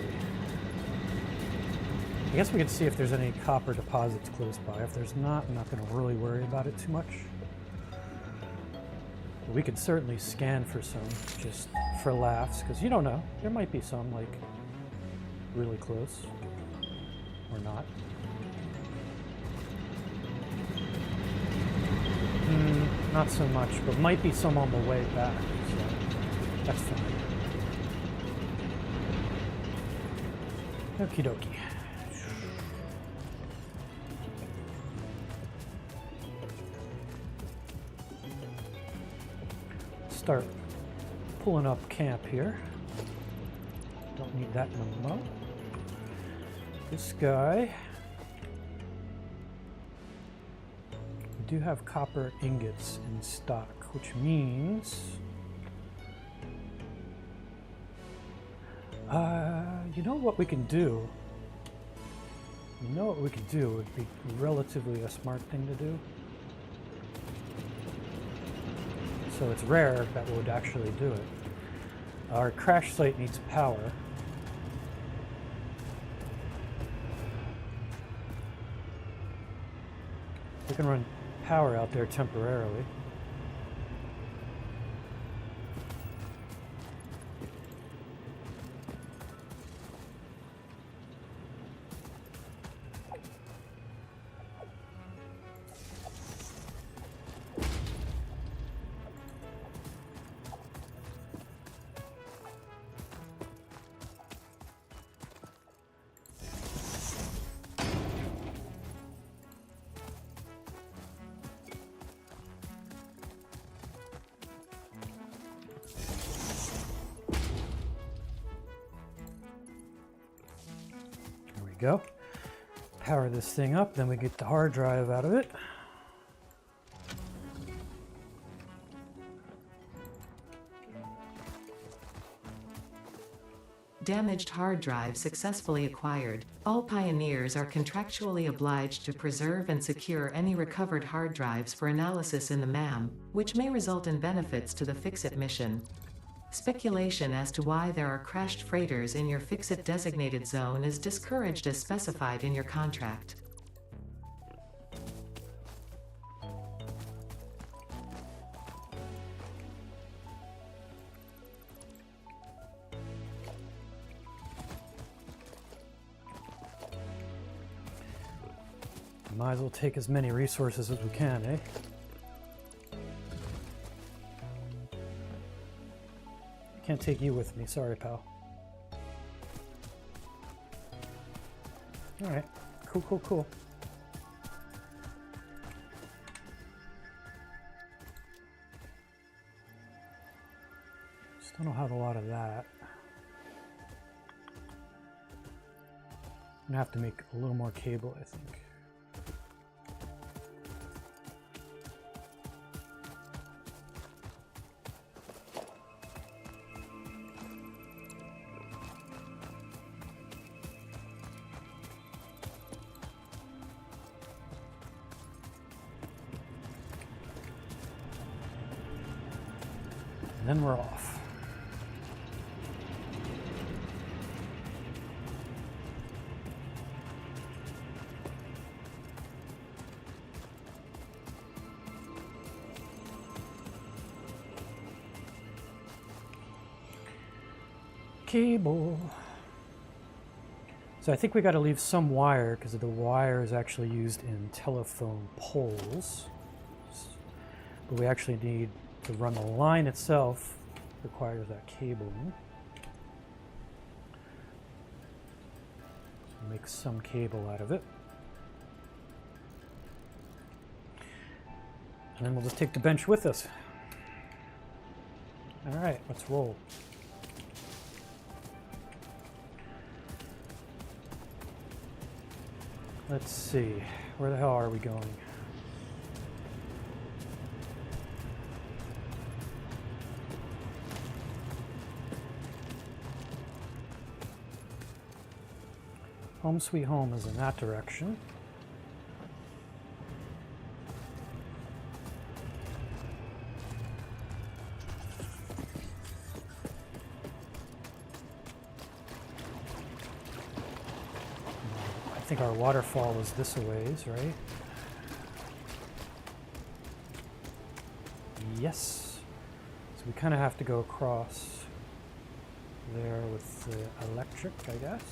I guess we can see if there's any copper deposits close by. If there's not, I'm not going to really worry about it too much. But we could certainly scan for some, just for laughs, because you don't know. There might be some, like, really close. Or not. Not so much, but might be some on the way back, so that's fine. Okie dokie. Start pulling up camp here. Don't need that no more. This guy, we do have copper ingots in stock, which means, you know what we can do? You know what we could do would be relatively a smart thing to do. So it's rare that would actually do it. Our crash site needs power. We can run power out there temporarily. Go. Power this thing up, then we get the hard drive out of it. Damaged hard drive successfully acquired. All pioneers are contractually obliged to preserve and secure any recovered hard drives for analysis in the MAM, which may result in benefits to the Fix-It mission. Speculation as to why there are crashed freighters in your Fix-It designated zone is discouraged as specified in your contract. Might as well take as many resources as we can, eh? Can't take you with me, sorry, pal. All right, cool. Still don't have a lot of that. I'm gonna have to make a little more cable, I think. Then we're off. Cable. So I think we got to leave some wire because the wire is actually used in telephone poles. But we actually need to run the line itself, requires that cabling. So make some cable out of it. And then we'll just take the bench with us. All right, let's roll. Let's see, where the hell are we going? Home Sweet Home is in that direction. I think our waterfall is this a ways, right? Yes. So we kind of have to go across there with the electric, I guess.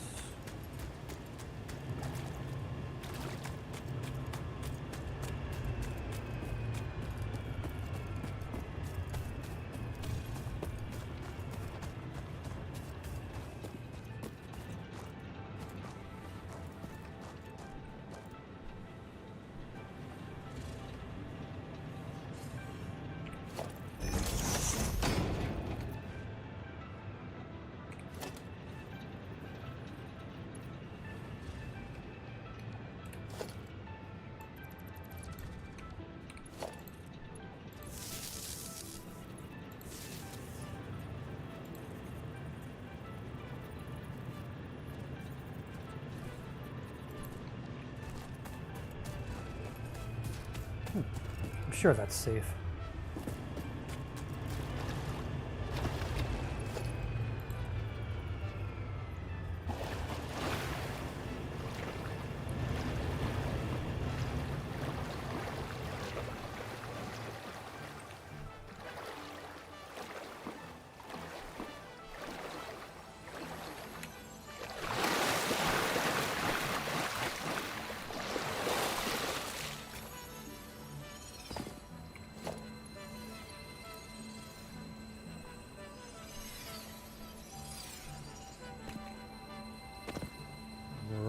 I'm sure that's safe.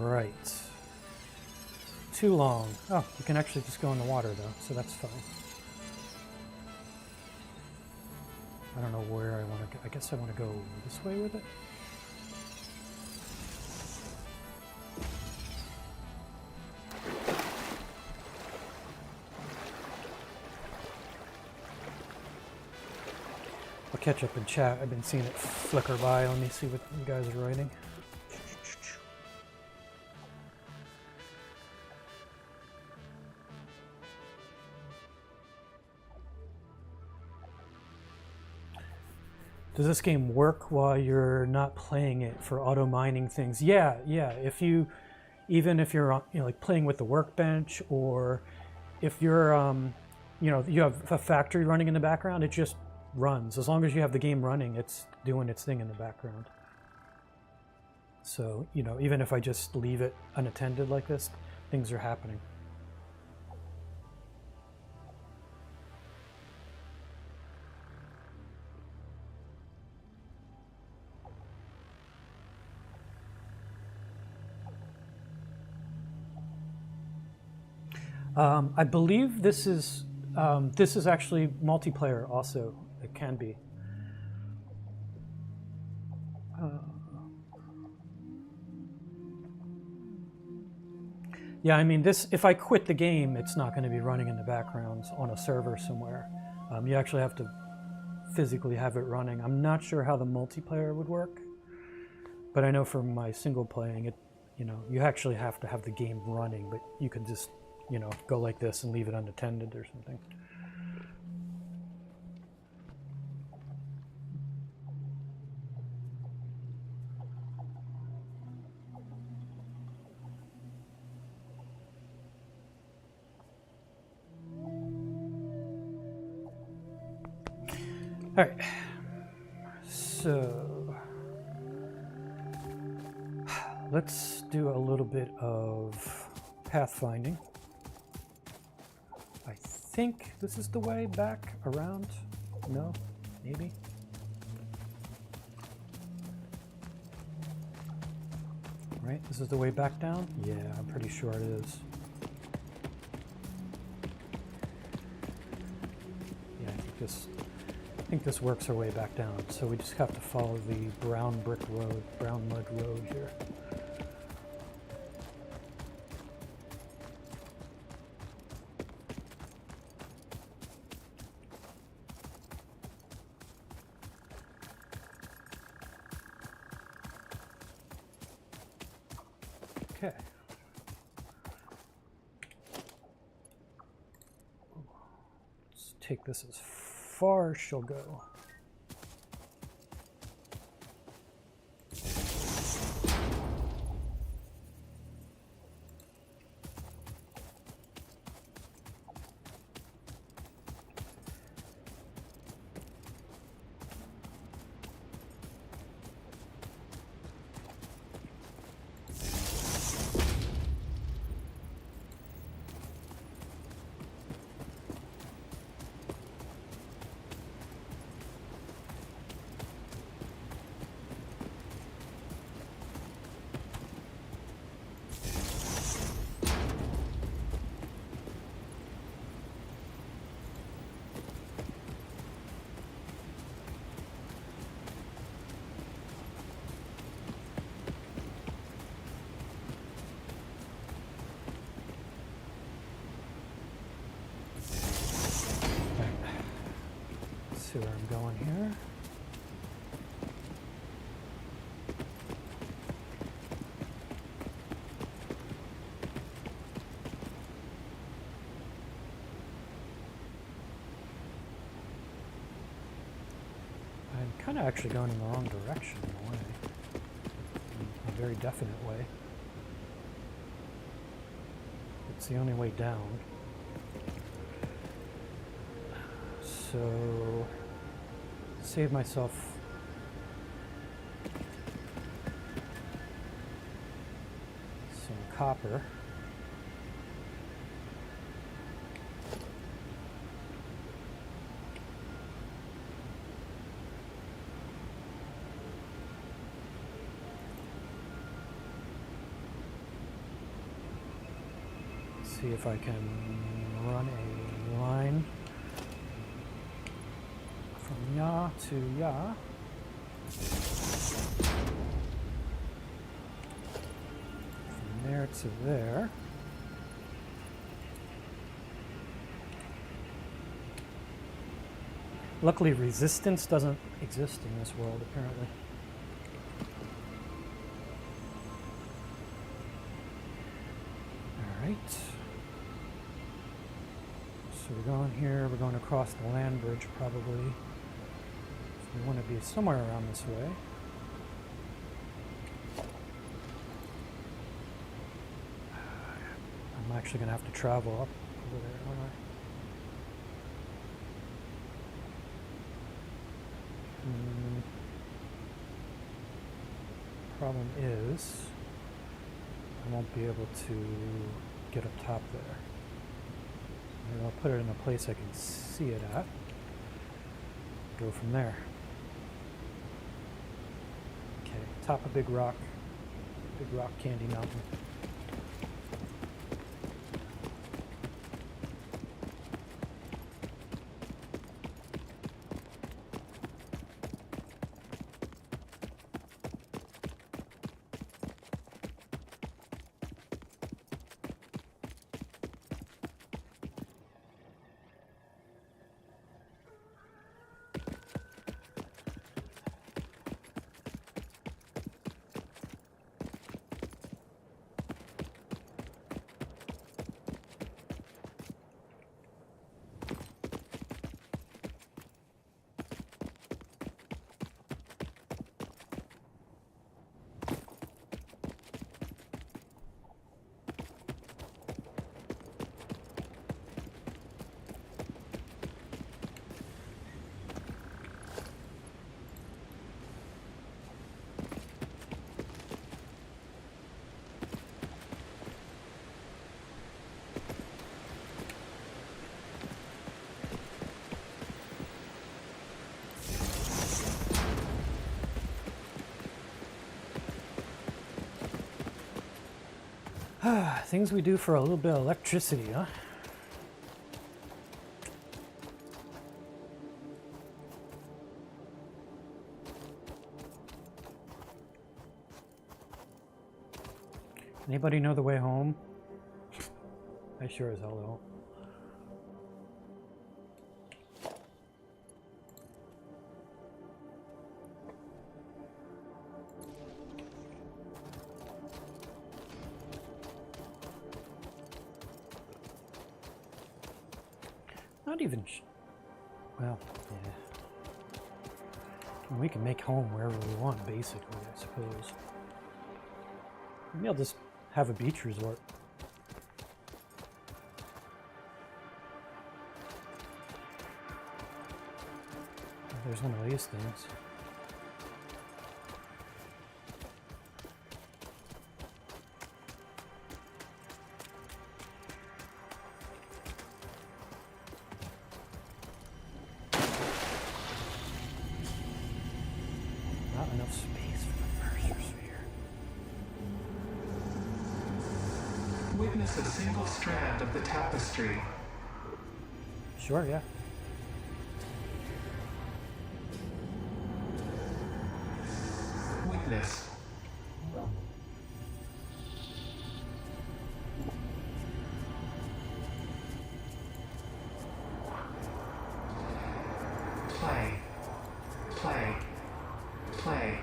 Right. Too long. Oh, you can actually just go in the water though, so that's fine. I don't know where I want to go. I guess I want to go this way with it. I'll catch up in chat. I've been seeing it flicker by. Let me see what you guys are writing. Does this game work while you're not playing it for auto mining things? Yeah. If you, even if you're like playing with the workbench, or if you're you have a factory running in the background, it just runs. As long as you have the game running, it's doing its thing in the background. So even if I just leave it unattended like this, things are happening. I believe this is actually multiplayer also. It can be. Yeah, I mean, if I quit the game, it's not going to be running in the background on a server somewhere. You actually have to physically have it running. I'm not sure how the multiplayer would work, but I know from my single playing, you actually have to have the game running, but you can just go like this and leave it unattended or something. All right, so let's do a little bit of pathfinding. I think this is the way back around. No, maybe. Right? This is the way back down? Yeah, I'm pretty sure it is. Yeah, I think this works our way back down. So we just have to follow the brown brick road, brown mud road here. Okay. Let's take this as far as she'll go. See where I'm going here. I'm kind of actually going in the wrong direction in a way, in a very definite way. It's the only way down. So, save myself some copper. See if I can run a line from Ya to Ya. From there to there. Luckily, resistance doesn't exist in this world, apparently. All right. So we're going here, we're going across the land bridge probably. So we want to be somewhere around this way. I'm actually going to have to travel up over there, aren't I? Problem is, I won't be able to get up top there. Maybe I'll put it in a place I can see it at. Go from there. Okay, top of Big Rock Candy Mountain. Things we do for a little bit of electricity, huh? Anybody know the way home? I sure as hell don't. Not even. Well, yeah. We can make home wherever we want, basically, I suppose. Maybe I'll just have a beach resort. Oh, there's one of these things. Not enough space for the cursor sphere. Witness a single strand of the tapestry. Sure, yeah. Witness. Play. Play. Play.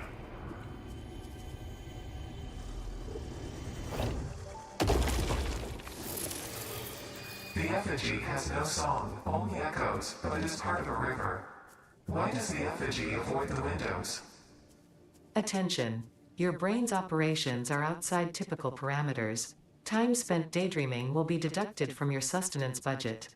The effigy has no song, only echoes, but it is part of a river. Why does the effigy avoid the windows? Attention. Your brain's operations are outside typical parameters. Time spent daydreaming will be deducted from your sustenance budget.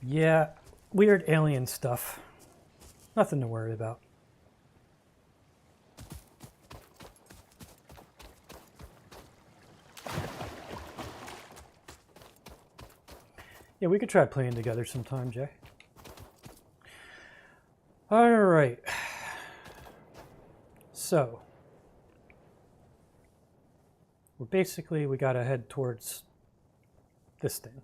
Yeah, weird alien stuff. Nothing to worry about. Yeah, we could try playing together sometime, Jay. All right. So, we got to head towards this thing.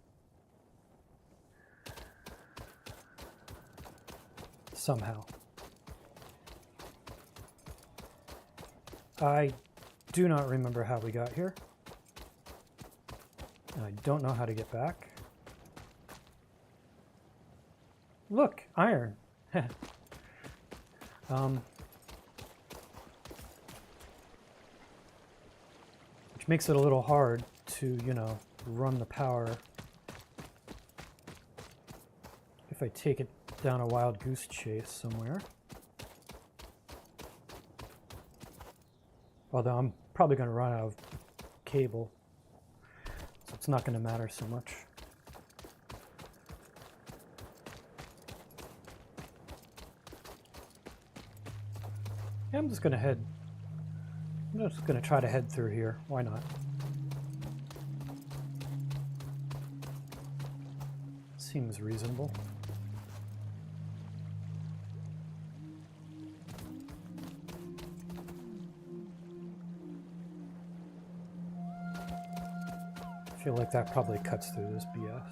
Somehow. I do not remember how we got here. And I don't know how to get back. Look, iron. Which makes it a little hard to, run the power. If I take it down a wild goose chase somewhere. Although I'm probably going to run out of cable, so it's not going to matter so much. Yeah, I'm just going to try to head through here. Why not? Seems reasonable. I feel like that probably cuts through this BS.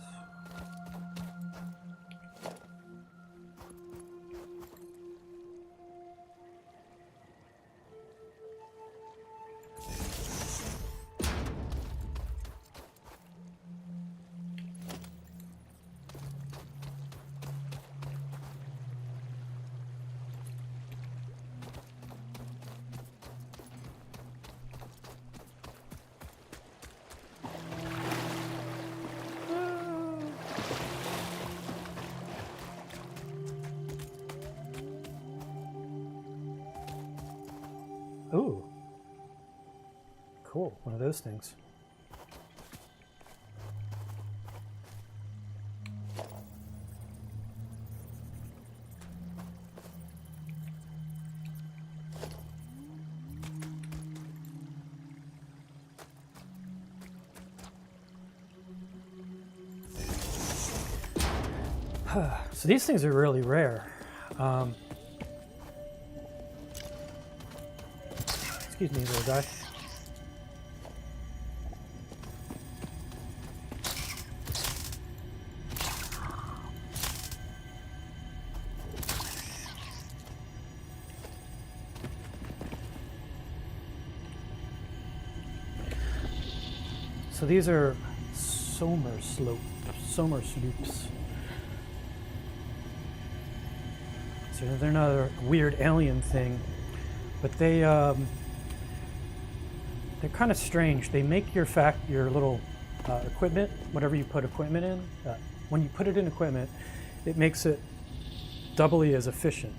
Ooh. Cool, one of those things. So these things are really rare. Excuse me, little guy. So these are Somer sloops. So they're another weird alien thing, but they're kind of strange. They make your little equipment, whatever you put equipment in. When you put it in equipment, it makes it doubly as efficient.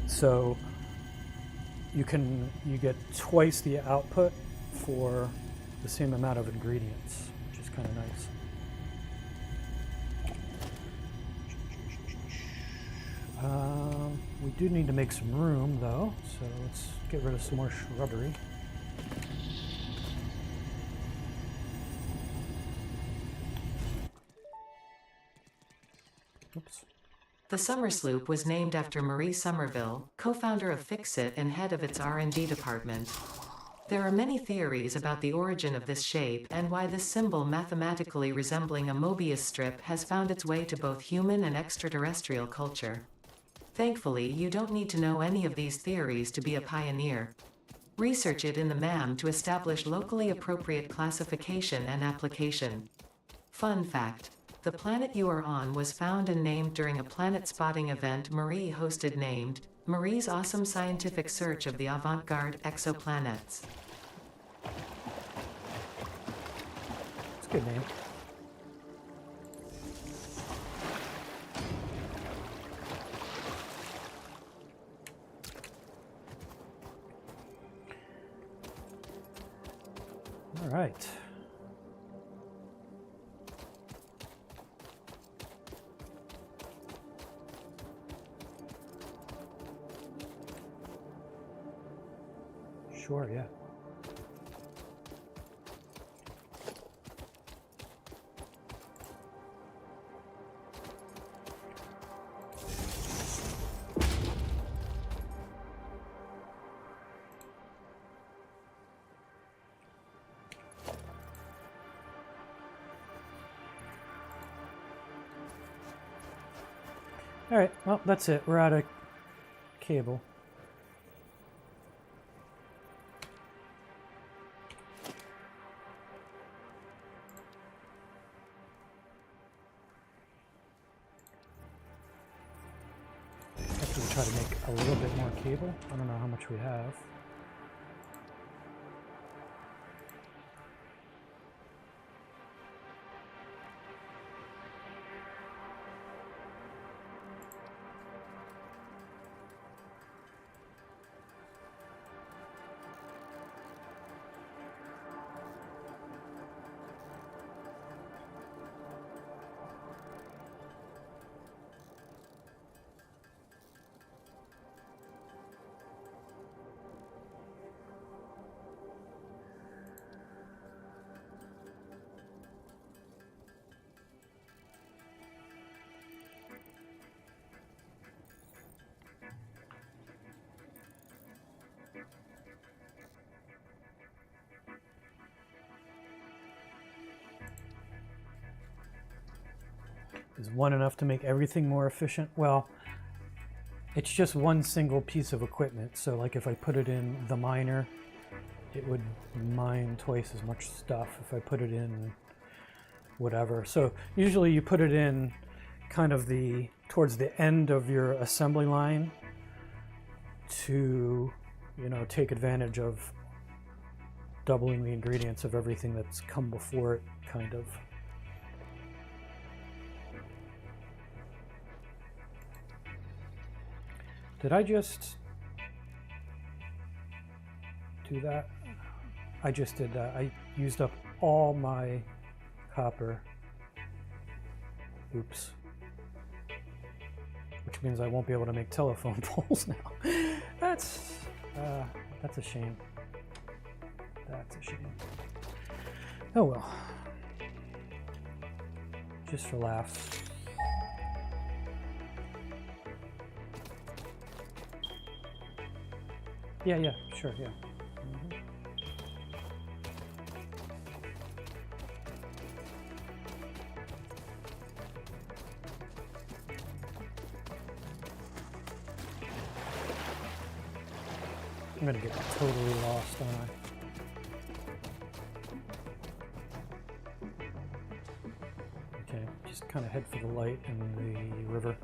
So you get twice the output for the same amount of ingredients, which is kind of nice. We do need to make some room though, so let's get rid of some more shrubbery. Oops. The Summer Sloop was named after Marie Somerville, co-founder of Fixit and head of its R&D department. There are many theories about the origin of this shape and why this symbol mathematically resembling a Mobius strip has found its way to both human and extraterrestrial culture. Thankfully, you don't need to know any of these theories to be a pioneer. Research it in the MAM to establish locally appropriate classification and application. Fun fact: the planet you are on was found and named during a planet spotting event Marie hosted named Marie's Awesome Scientific Search of the Avant-Garde Exoplanets. It's a good name. All right. Sure, yeah. All right, well, that's it. We're out of cable. Actually, try to make a little bit more cable. I don't know how much we have. Is one enough to make everything more efficient? Well, it's just one single piece of equipment. So like if I put it in the miner, it would mine twice as much stuff if I put it in whatever. So usually you put it in kind of towards the end of your assembly line to, take advantage of doubling the ingredients of everything that's come before it, kind of. Did I just do that? I just did that. I used up all my copper. Oops. Which means I won't be able to make telephone poles now. That's a shame. That's a shame. Oh well. Just for laughs. Yeah, sure, yeah. Mhm. I'm gonna get totally lost, aren't I? Okay, just kind of head for the light and the river.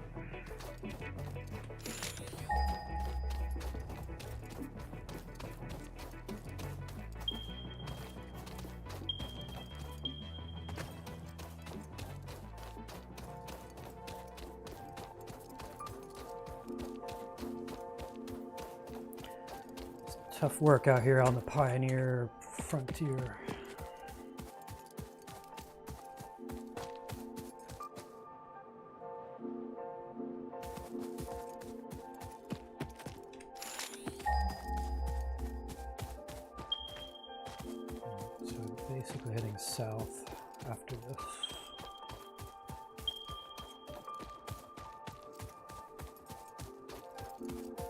It's tough work out here on the Pioneer frontier. So basically heading south after this.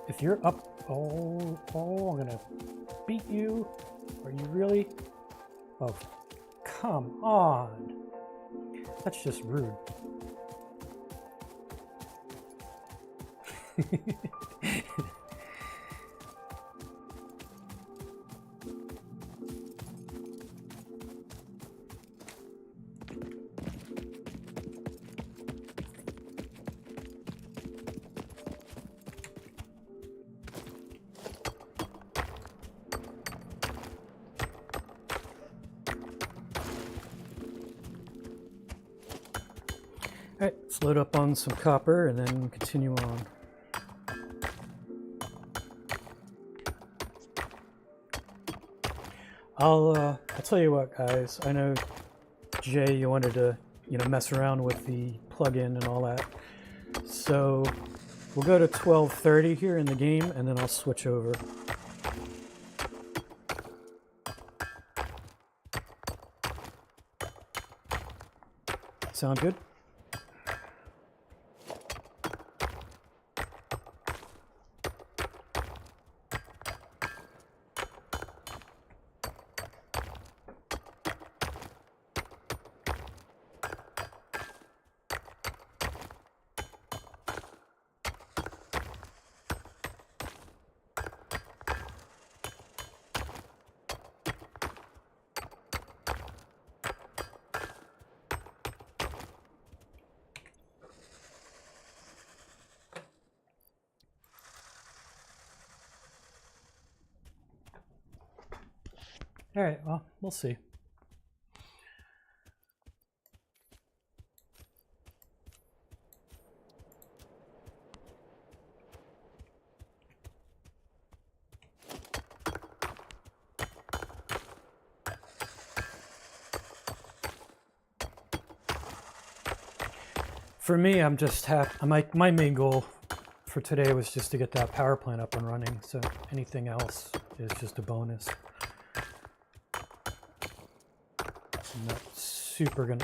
If you're up, oh, I'm gonna beat you. Are you really? Oh, come on. That's just rude. All right, let's load up on some copper and then continue on. I'll tell you what, guys. I know Jay, you wanted to, mess around with the plugin and all that. So we'll go to 12:30 here in the game, and then I'll switch over. Sound good? All right, well, we'll see. For me, I'm just happy. My main goal for today was just to get that power plant up and running. So anything else is just a bonus.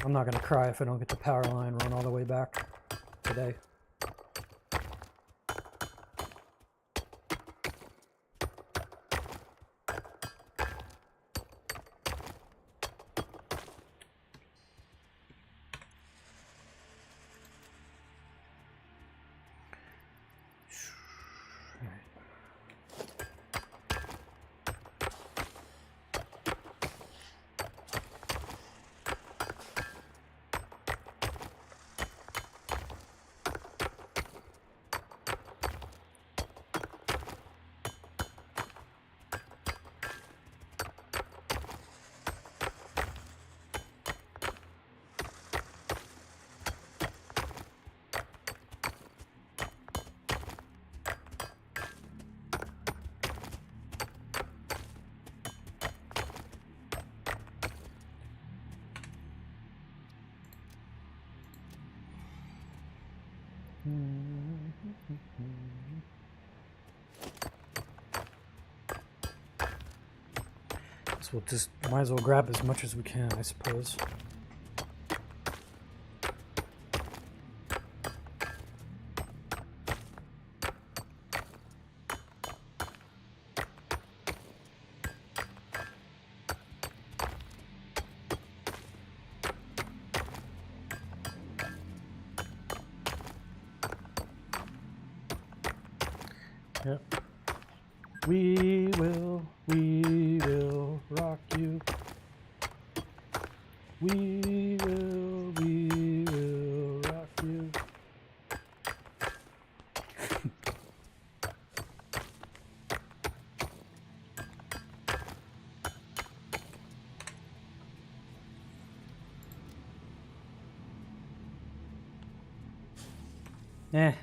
I'm not gonna cry if I don't get the power line run all the way back today. So we'll just might as well grab as much as we can, I suppose. Yep. We will rock you. We will rock you. A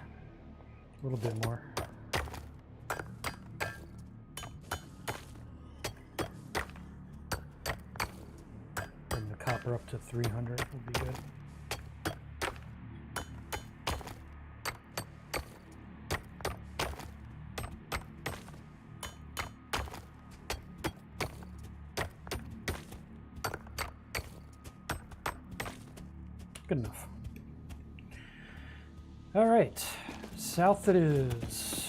little bit more. Bring the copper up to 300 would be good. Good enough. All right, south it is.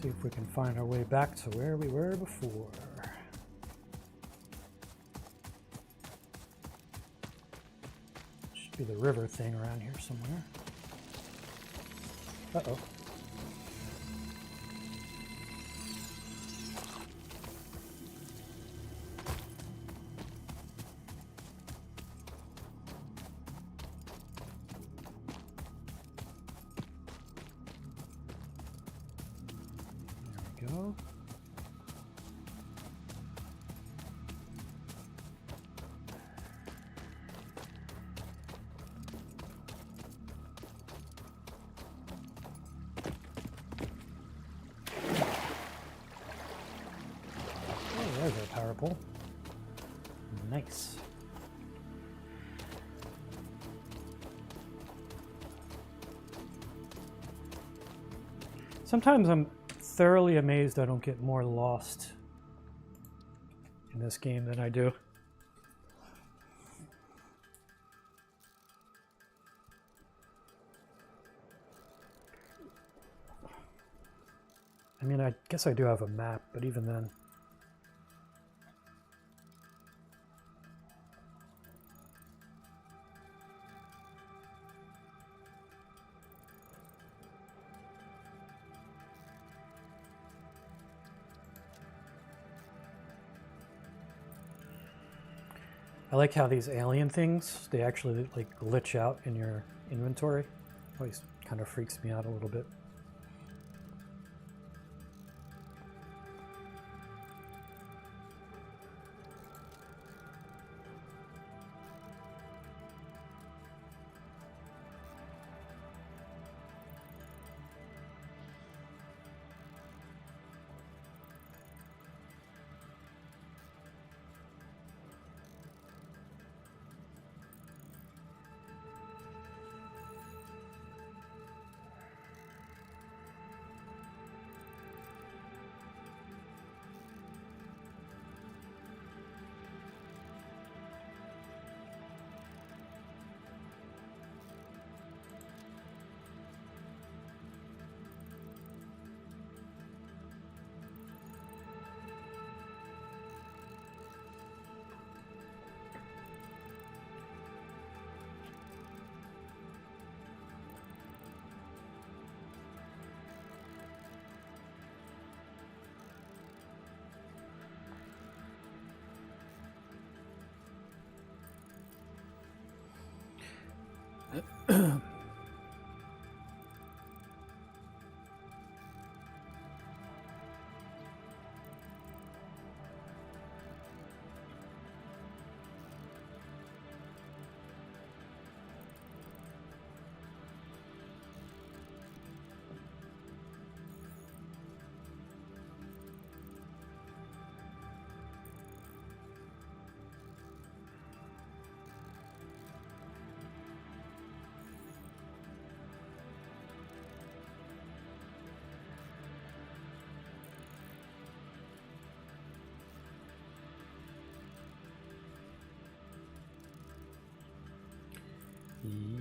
See if we can find our way back to where we were before. Should be the river thing around here somewhere. Uh-oh. There we go. There's our power pole. Nice. Sometimes I'm thoroughly amazed I don't get more lost in this game than I do. I mean, I guess I do have a map, but even then. I like how these alien things, they actually like glitch out in your inventory. Always kind of freaks me out a little bit.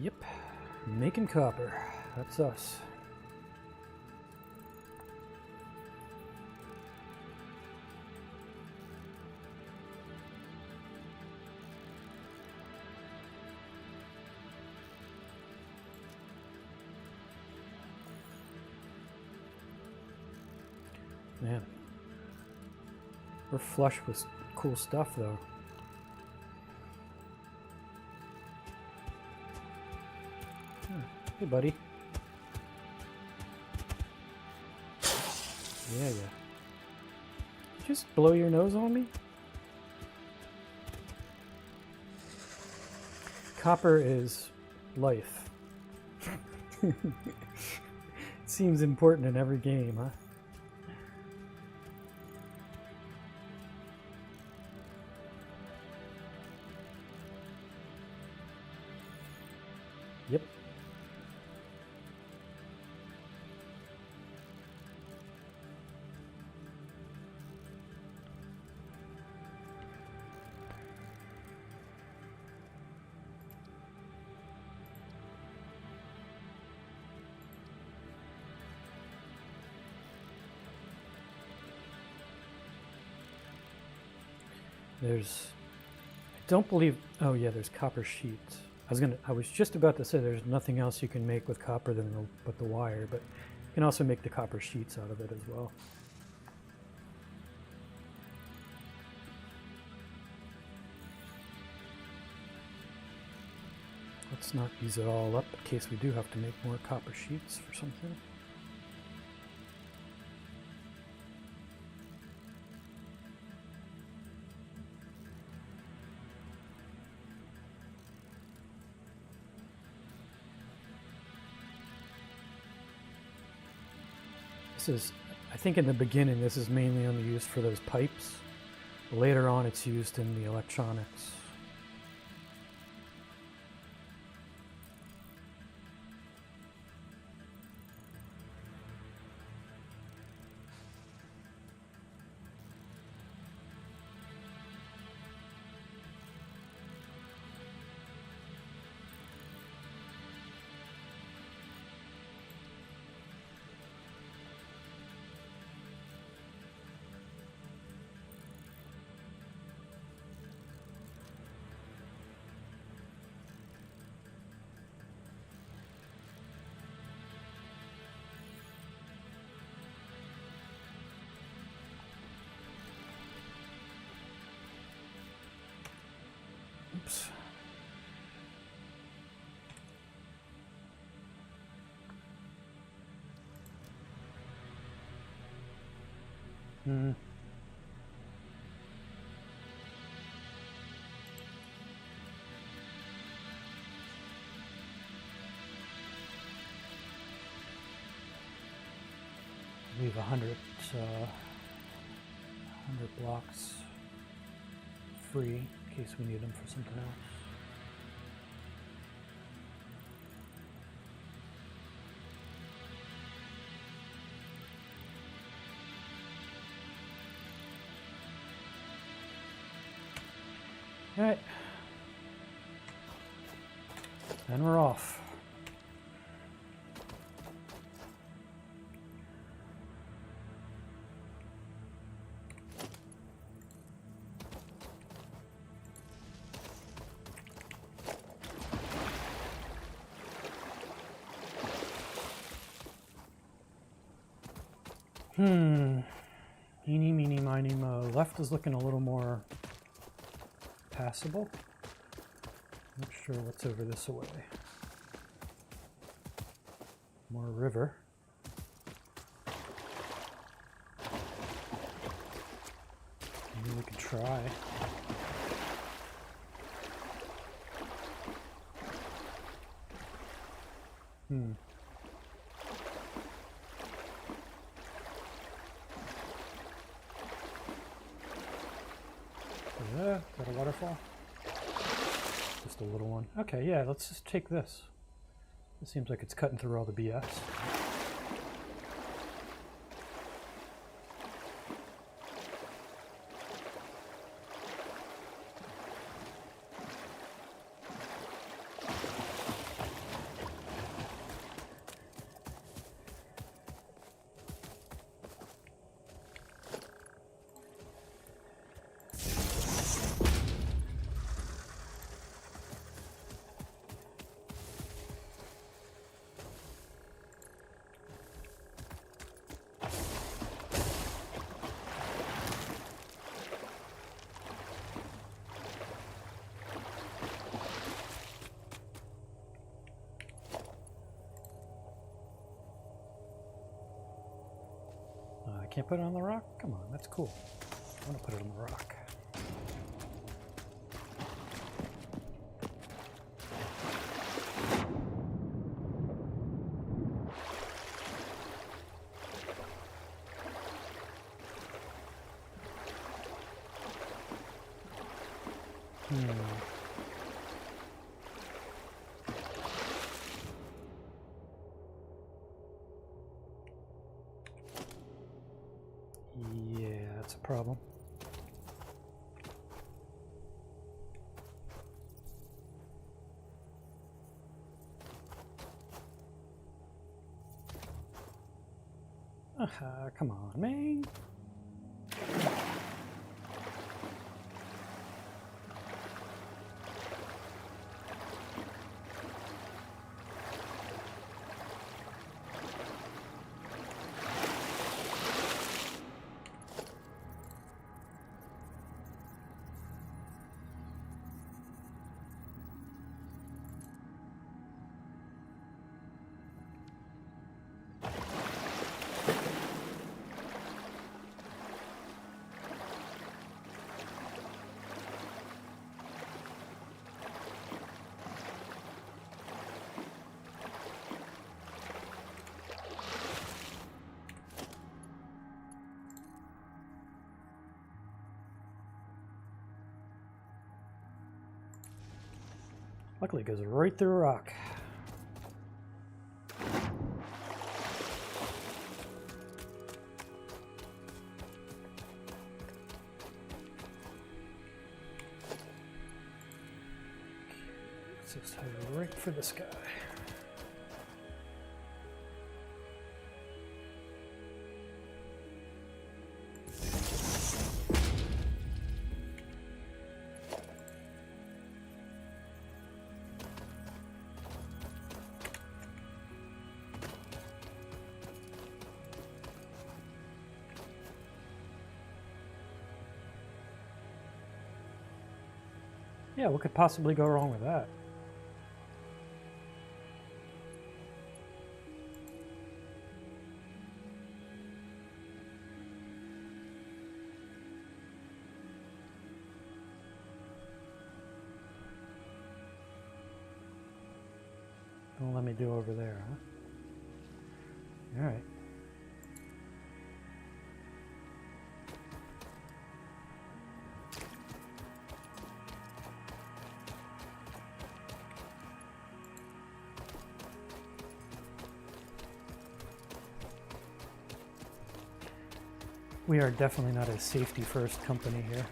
Yep. Making copper. That's us. Man. We're flush with cool stuff, though. Hey, buddy. Yeah. Just blow your nose on me? Copper is life. It seems important in every game, huh? Yep. There's, I don't believe, oh yeah, there's copper sheets. I was just about to say there's nothing else you can make with copper but the wire, but you can also make the copper sheets out of it as well. Let's not use it all up in case we do have to make more copper sheets for something. I think in the beginning this is mainly only used for those pipes. Later on it's used in the electronics. Oops. Leave 100 blocks free in case we need them for something else. All right, and we're off. Eeny, meeny, miny, mo. Left is looking a little more passable. Not sure what's over this way. More river. Maybe we could try. Is that a waterfall? Just a little one. Okay, yeah, let's just take this. It seems like it's cutting through all the BS. Can't put it on the rock? Come on, that's cool. I want to put it on the rock. Yeah, that's a problem. Come on, man. Luckily, it goes right through a rock. Let's just head right for the sky. Yeah, what could possibly go wrong with that? Don't let me do over there, huh? All right. We are definitely not a safety-first company here.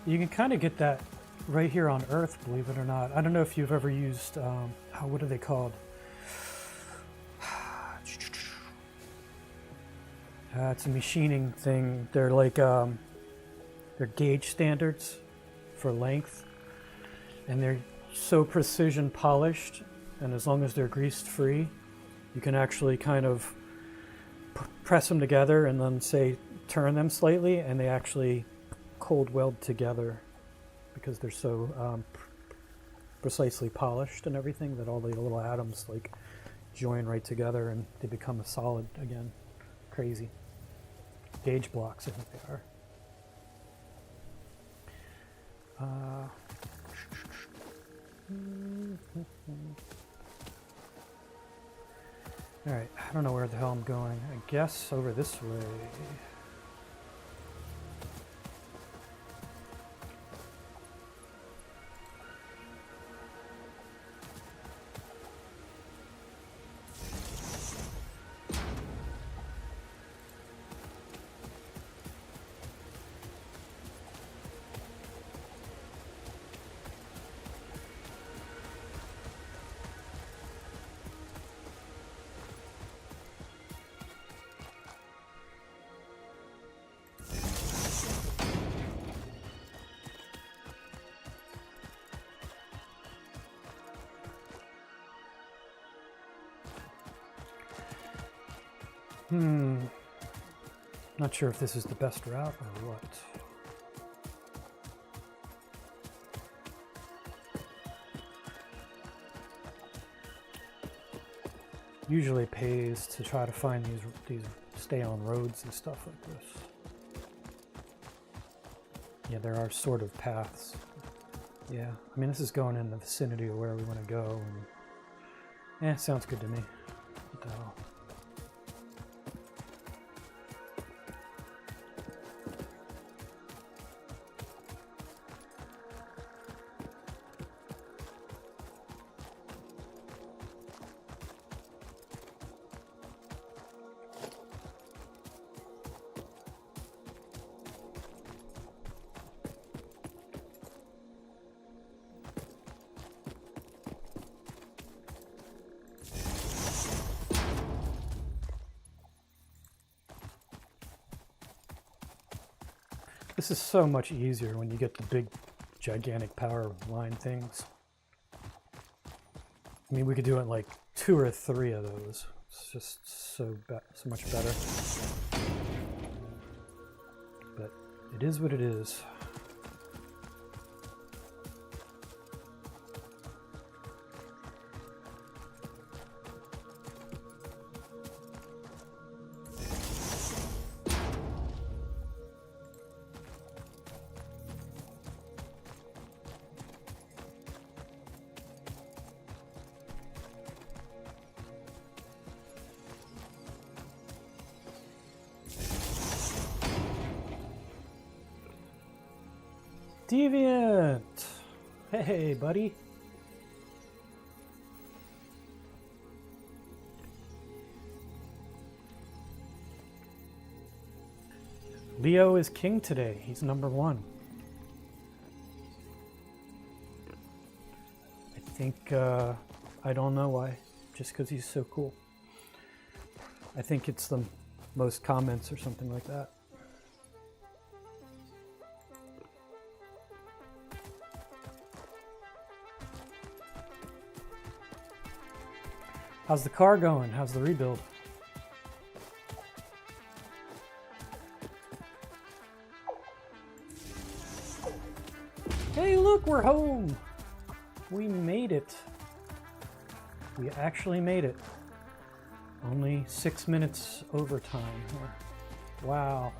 You can kind of get that right here on Earth, believe it or not. I don't know if you've ever used, what are they called? It's a machining thing. They're like, they're gauge standards for length. And they're so precision polished. And as long as they're greased free, you can actually kind of press them together and then say, turn them slightly, and they actually cold weld together because they're so precisely polished and everything that all the little atoms like join right together and they become a solid again. Crazy. Gauge blocks, I think they are. All right, I don't know where the hell I'm going. I guess over this way. Not sure if this is the best route or what. Usually pays to try to find these stay on roads and stuff like this. Yeah, there are sort of paths. Yeah, I mean, this is going in the vicinity of where we want to go, and yeah, sounds good to me. What the hell? This is so much easier when you get the big, gigantic power line things. I mean, we could do it like 2 or 3 of those. It's just so much better. But it is what it is. Deviant! Hey, buddy. Leo is king today. He's #1. I think, I don't know why. Just because he's so cool. I think it's the most comments or something like that. How's the car going? How's the rebuild? Hey, look, we're home. We made it. We actually made it. Only 6 minutes overtime. Wow.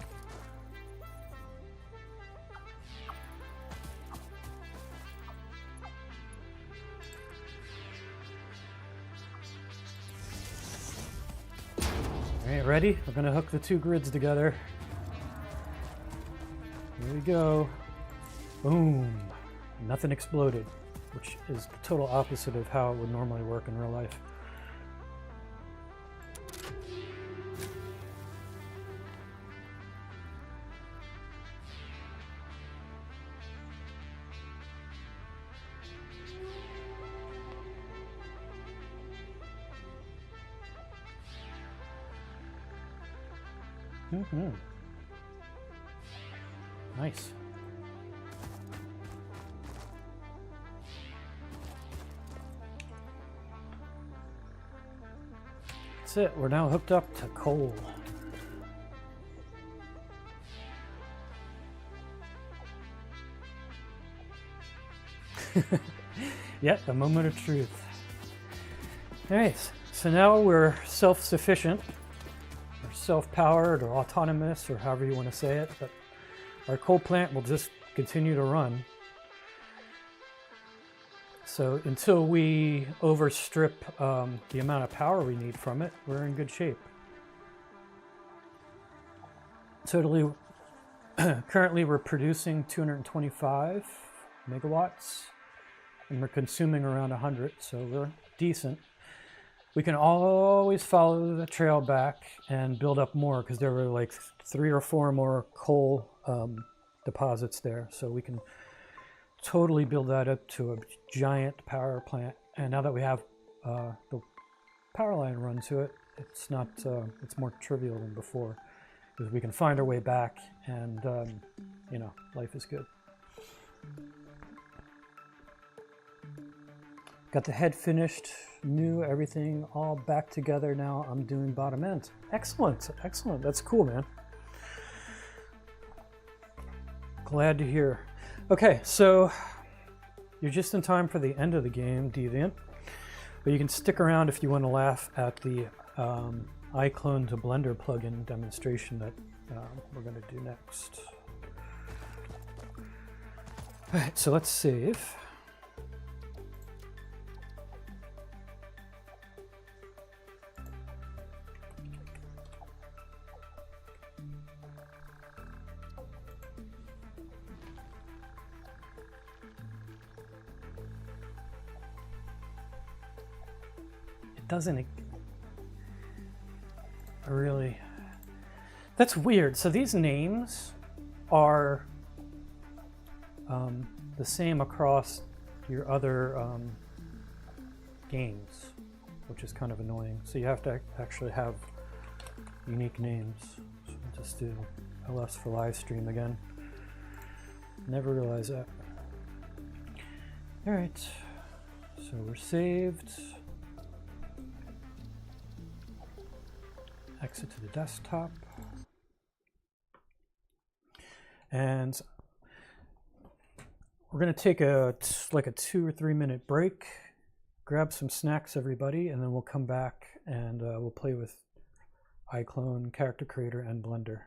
Alright, ready? We're gonna hook the 2 grids together. Here we go. Boom. Nothing exploded, which is the total opposite of how it would normally work in real life. Nice. That's it. We're now hooked up to coal. Yeah, the moment of truth. Alright, so now we're self-sufficient, or self-powered, or autonomous, or however you want to say it, but our coal plant will just continue to run. So until we overstrip the amount of power we need from it, we're in good shape. Totally, currently we're producing 225 megawatts, and we're consuming around 100, so we're decent. We can always follow the trail back and build up more, because there were like 3 or 4 more coal deposits there, so we can totally build that up to a giant power plant. And now that we have the power line run to it, it's not it's more trivial than before, because we can find our way back, and you know, life is good. Got the head finished, new, everything all back together. Now I'm doing bottom end. Excellent, excellent. That's cool, man. Glad to hear. Okay, so you're just in time for the end of the game, Deviant. But you can stick around if you want to laugh at the iClone to Blender plugin demonstration that we're going to do next. All right, so let's save. Doesn't really, that's weird. So these names are the same across your other games, which is kind of annoying. So you have to actually have unique names. So I'll just do LS for Livestream again. Never realized that. All right, so we're saved. Exit to the desktop. And we're going to take like a 2 or 3 minute break, grab some snacks, everybody, and then we'll come back and we'll play with iClone, Character Creator, and Blender.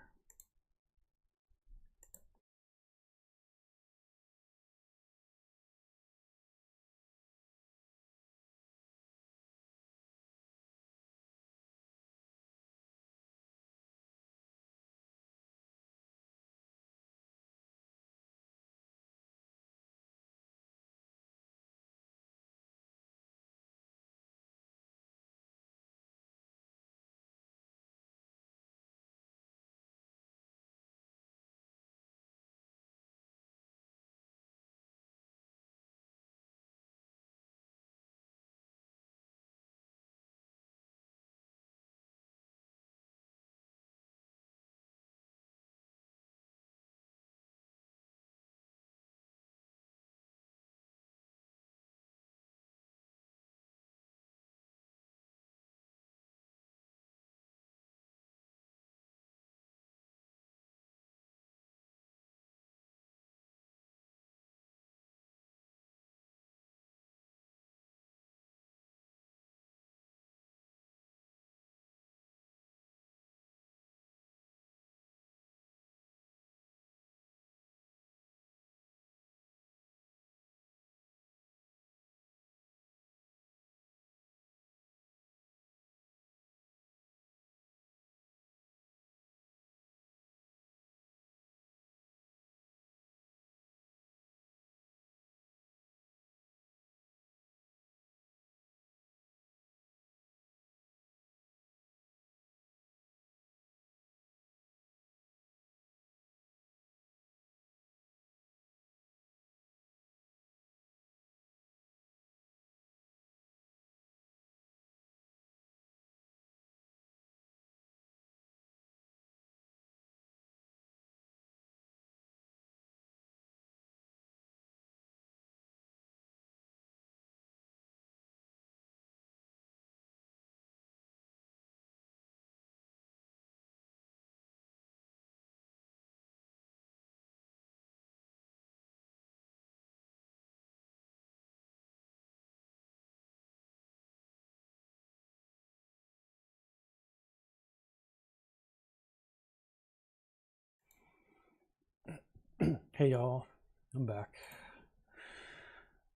Hey y'all, I'm back.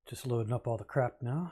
Just loading up all the crap now.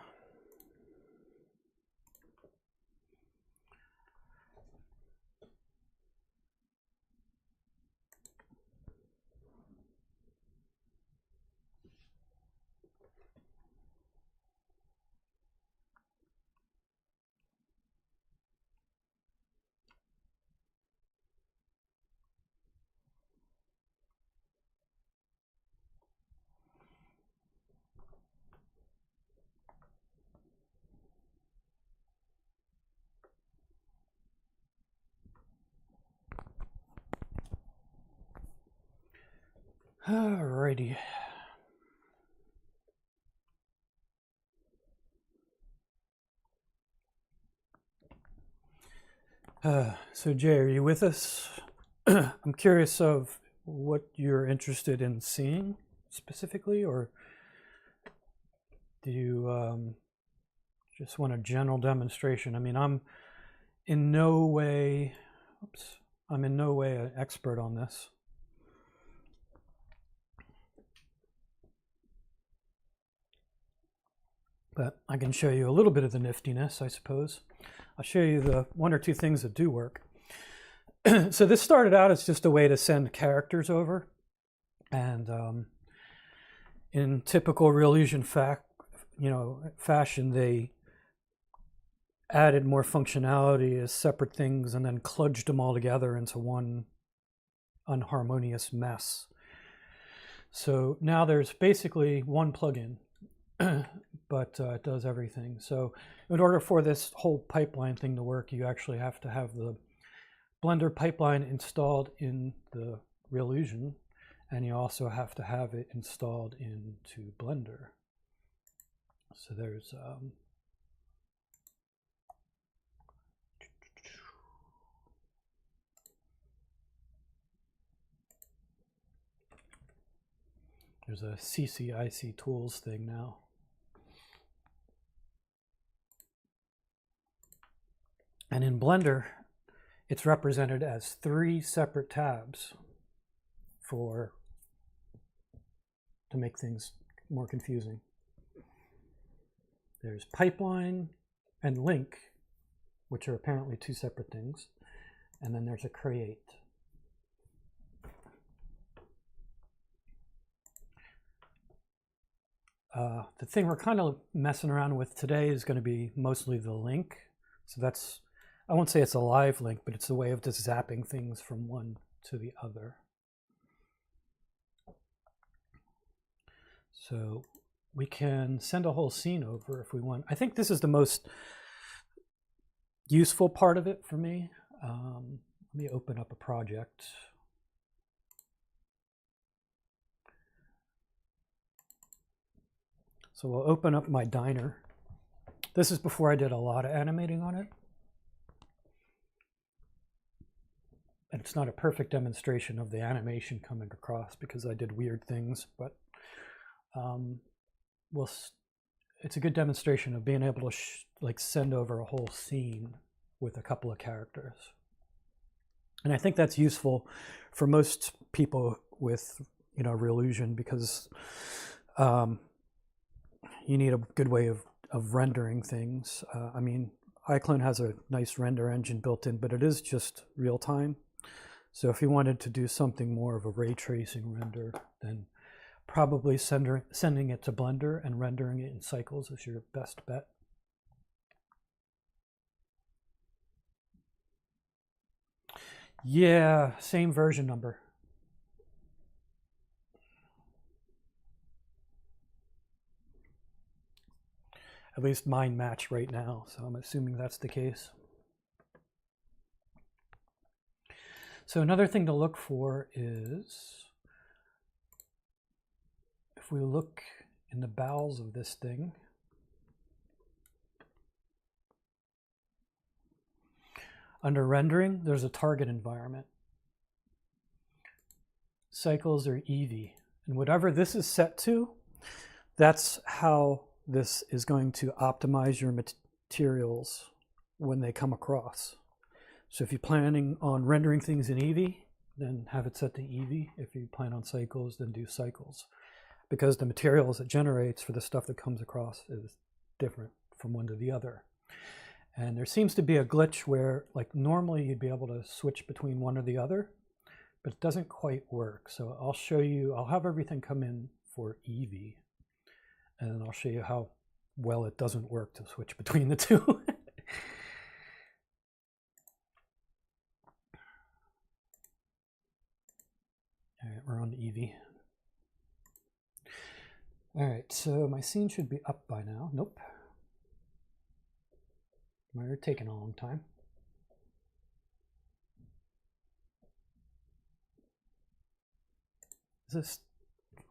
Alrighty. So Jay, are you with us? I'm curious of what you're interested in seeing specifically, or do you just want a general demonstration? I mean, I'm in no way an expert on this. But I can show you a little bit of the niftiness, I suppose. I'll show you the one or two things that do work. So this started out as just a way to send characters over. And in typical Realusion fashion, they added more functionality as separate things and then kludged them all together into one unharmonious mess. So now there's basically one plugin, but it does everything. So in order for this whole pipeline thing to work, you actually have to have the Blender pipeline installed in the Realusion, and you also have to have it installed into Blender. So there's a CCIC tools thing now. And in Blender, it's represented as 3 separate tabs to make things more confusing. There's pipeline and link, which are apparently 2 separate things. And then there's a create. The thing we're kind of messing around with today is going to be mostly the link. So that's, I won't say it's a live link, but it's a way of just zapping things from one to the other. So we can send a whole scene over if we want. I think this is the most useful part of it for me. Let me open up a project. So we'll open up my diner. This is before I did a lot of animating on it. And it's not a perfect demonstration of the animation coming across because I did weird things, but it's a good demonstration of being able to send over a whole scene with a couple of characters. And I think that's useful for most people with Realusion because you need a good way of rendering things. I mean, iClone has a nice render engine built in, but it is just real time. So if you wanted to do something more of a ray tracing render, then probably sending it to Blender and rendering it in cycles is your best bet. Yeah, same version number. At least mine match right now, so I'm assuming that's the case. So another thing to look for is, if we look in the bowels of this thing, under rendering, there's a target environment. Cycles are Eevee, and whatever this is set to, that's how this is going to optimize your materials when they come across. So if you're planning on rendering things in Eevee, then have it set to Eevee. If you plan on cycles, then do cycles. Because the materials it generates for the stuff that comes across is different from one to the other. And there seems to be a glitch where, like, normally you'd be able to switch between one or the other, but it doesn't quite work. So I'll show you, I'll have everything come in for Eevee, and I'll show you how well it doesn't work to switch between the two. All right, we're on Eevee. All right, so my scene should be up by now. Nope. Might have taken a long time. Is this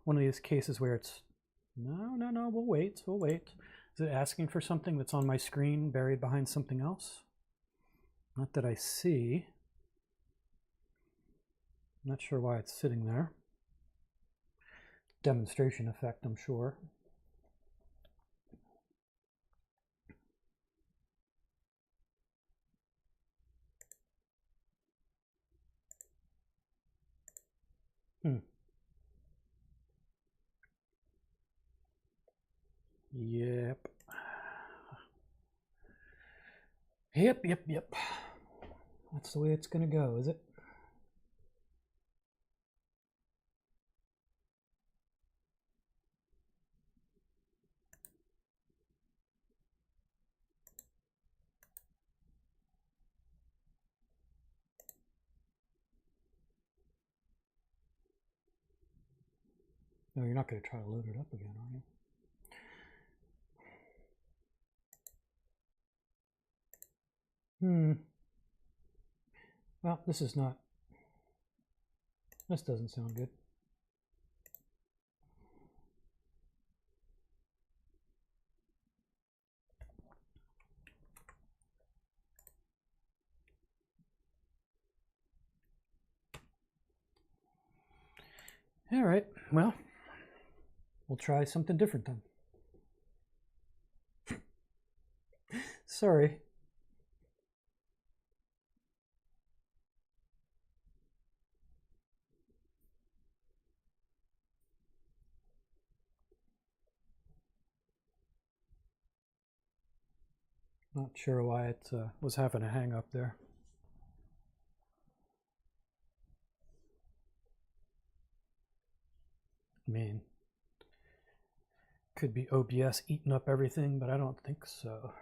one of these cases where it's, no, we'll wait. Is it asking for something that's on my screen buried behind something else? Not that I see. Not sure why it's sitting there. Demonstration effect, I'm sure. Yep. Yep. That's the way it's going to go, is it? No, you're not going to try to load it up again, are you? Well, this is not. This doesn't sound good. All right, well, we'll try something different then. Sorry. Not sure why it was having a hang up there. I mean, could be OBS eating up everything, but I don't think so.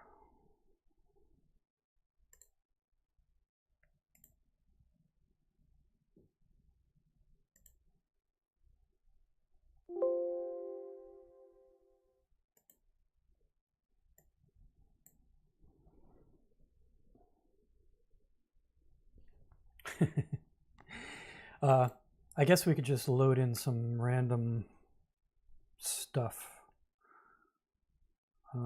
I guess we could just load in some random stuff. I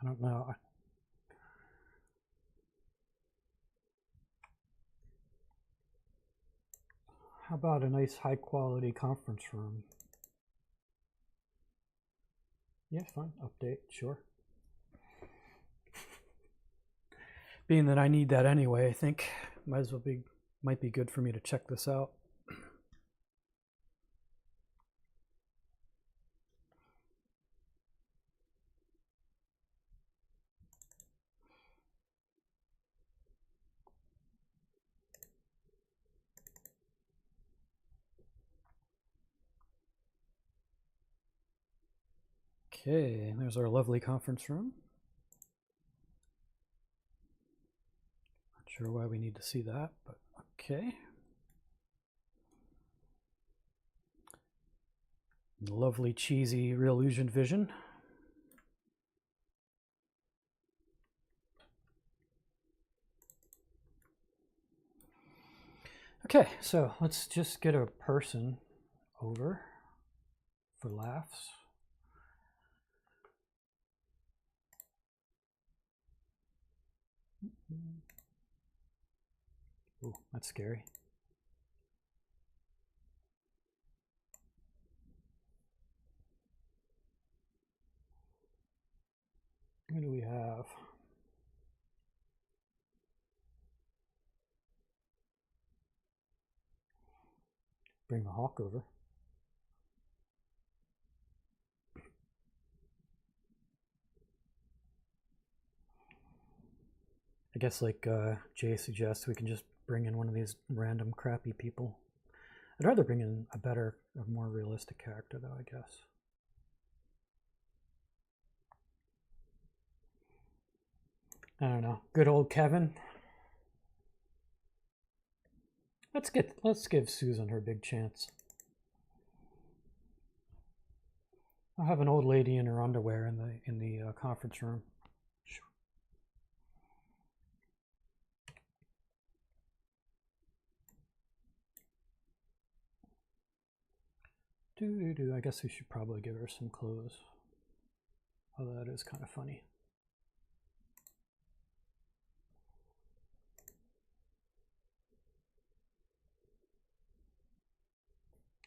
don't know. How about a nice high quality conference room? Yeah, fine. Update, sure. Being that I need that anyway, I think might be good for me to check this out. Okay, there's our lovely conference room. Not sure why we need to see that, but okay. Lovely, cheesy Reallusion Vision. Okay, so let's just get a person over for laughs. Ooh, that's scary. What do we have? Bring the hawk over. I guess like Jay suggests, we can just bring in one of these random crappy people. I'd rather bring in a better, a more realistic character though, I guess. I don't know. Good old Kevin. Let's give Susan her big chance. I'll have an old lady in her underwear in the conference room. Sure. I guess we should probably give her some clothes. Oh, that is kind of funny.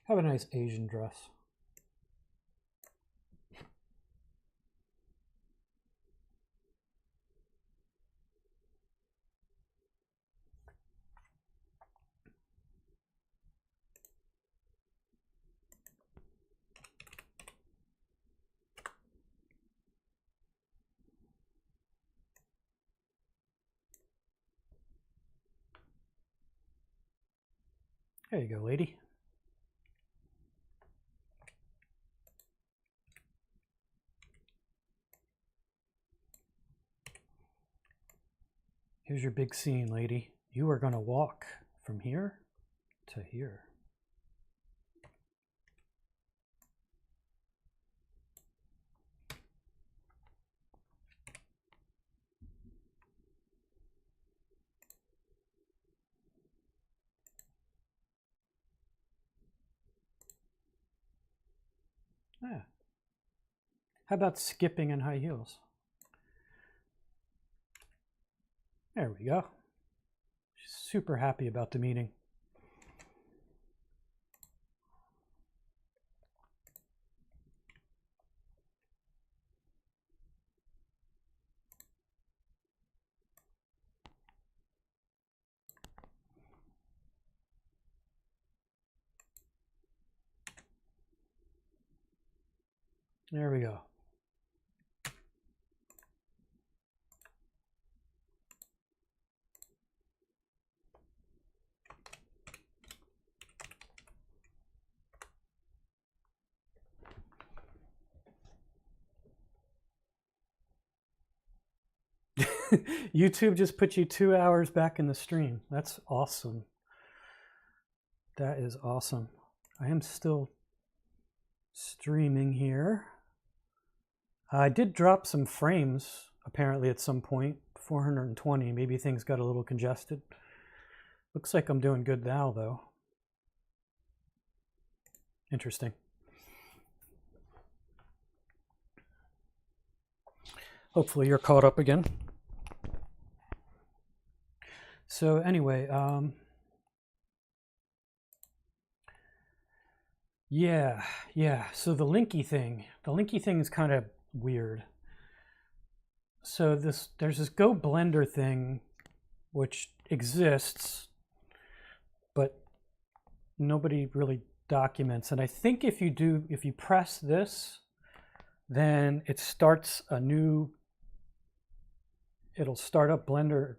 Have a nice Asian dress. There you go, lady. Here's your big scene, lady. You are going to walk from here to here. Yeah. How about skipping in high heels? There we go. She's super happy about the meeting. There we go. YouTube just put you 2 hours back in the stream. That's awesome. That is awesome. I am still streaming here. I did drop some frames apparently at some point, 420. Maybe things got a little congested. Looks like I'm doing good now though. Interesting. Hopefully you're caught up again. So anyway, yeah. So the linky thing is kind of weird. So there's this Go Blender thing, which exists, but nobody really documents. And I think if you press this, then it starts a new. It'll start up Blender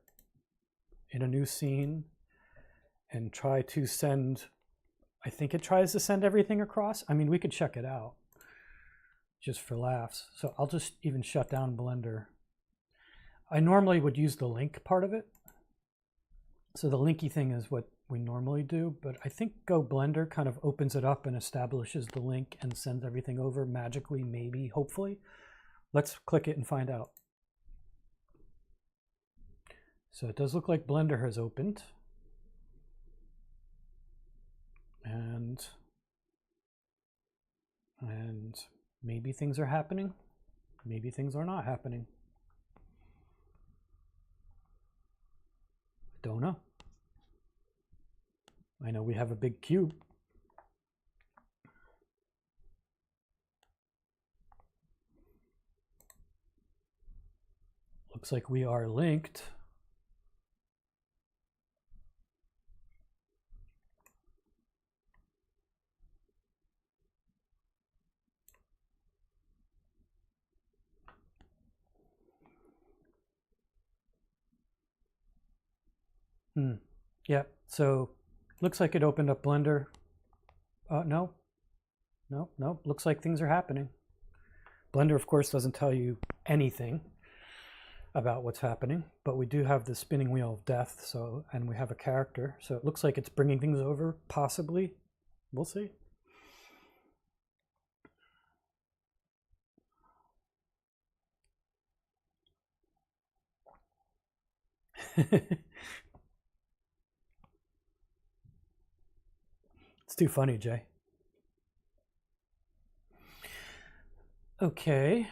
in a new scene and try to send, I think it tries to send everything across. I mean, we could check it out just for laughs. So I'll just even shut down Blender. I normally would use the link part of it. So the linky thing is what we normally do, but I think Go Blender kind of opens it up and establishes the link and sends everything over magically, maybe, hopefully. Let's click it and find out. So it does look like Blender has opened. And maybe things are happening. Maybe things are not happening. Don't know. I know we have a big cube. Looks like we are linked. Yeah, so looks like it opened up Blender. No. Looks like things are happening. Blender, of course, doesn't tell you anything about what's happening, but we do have the spinning wheel of death, so, and we have a character, so it looks like it's bringing things over, possibly. We'll see. It's too funny, Jay. Okay.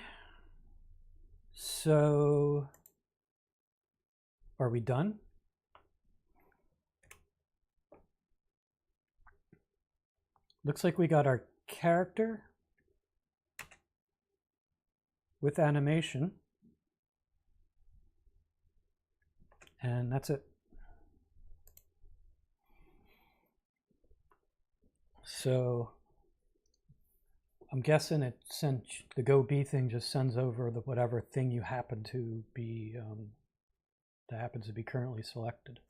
So, are we done? Looks like we got our character with animation. And that's it. So I'm guessing it sent the Go B thing just sends over the whatever thing you happen to be that happens to be currently selected.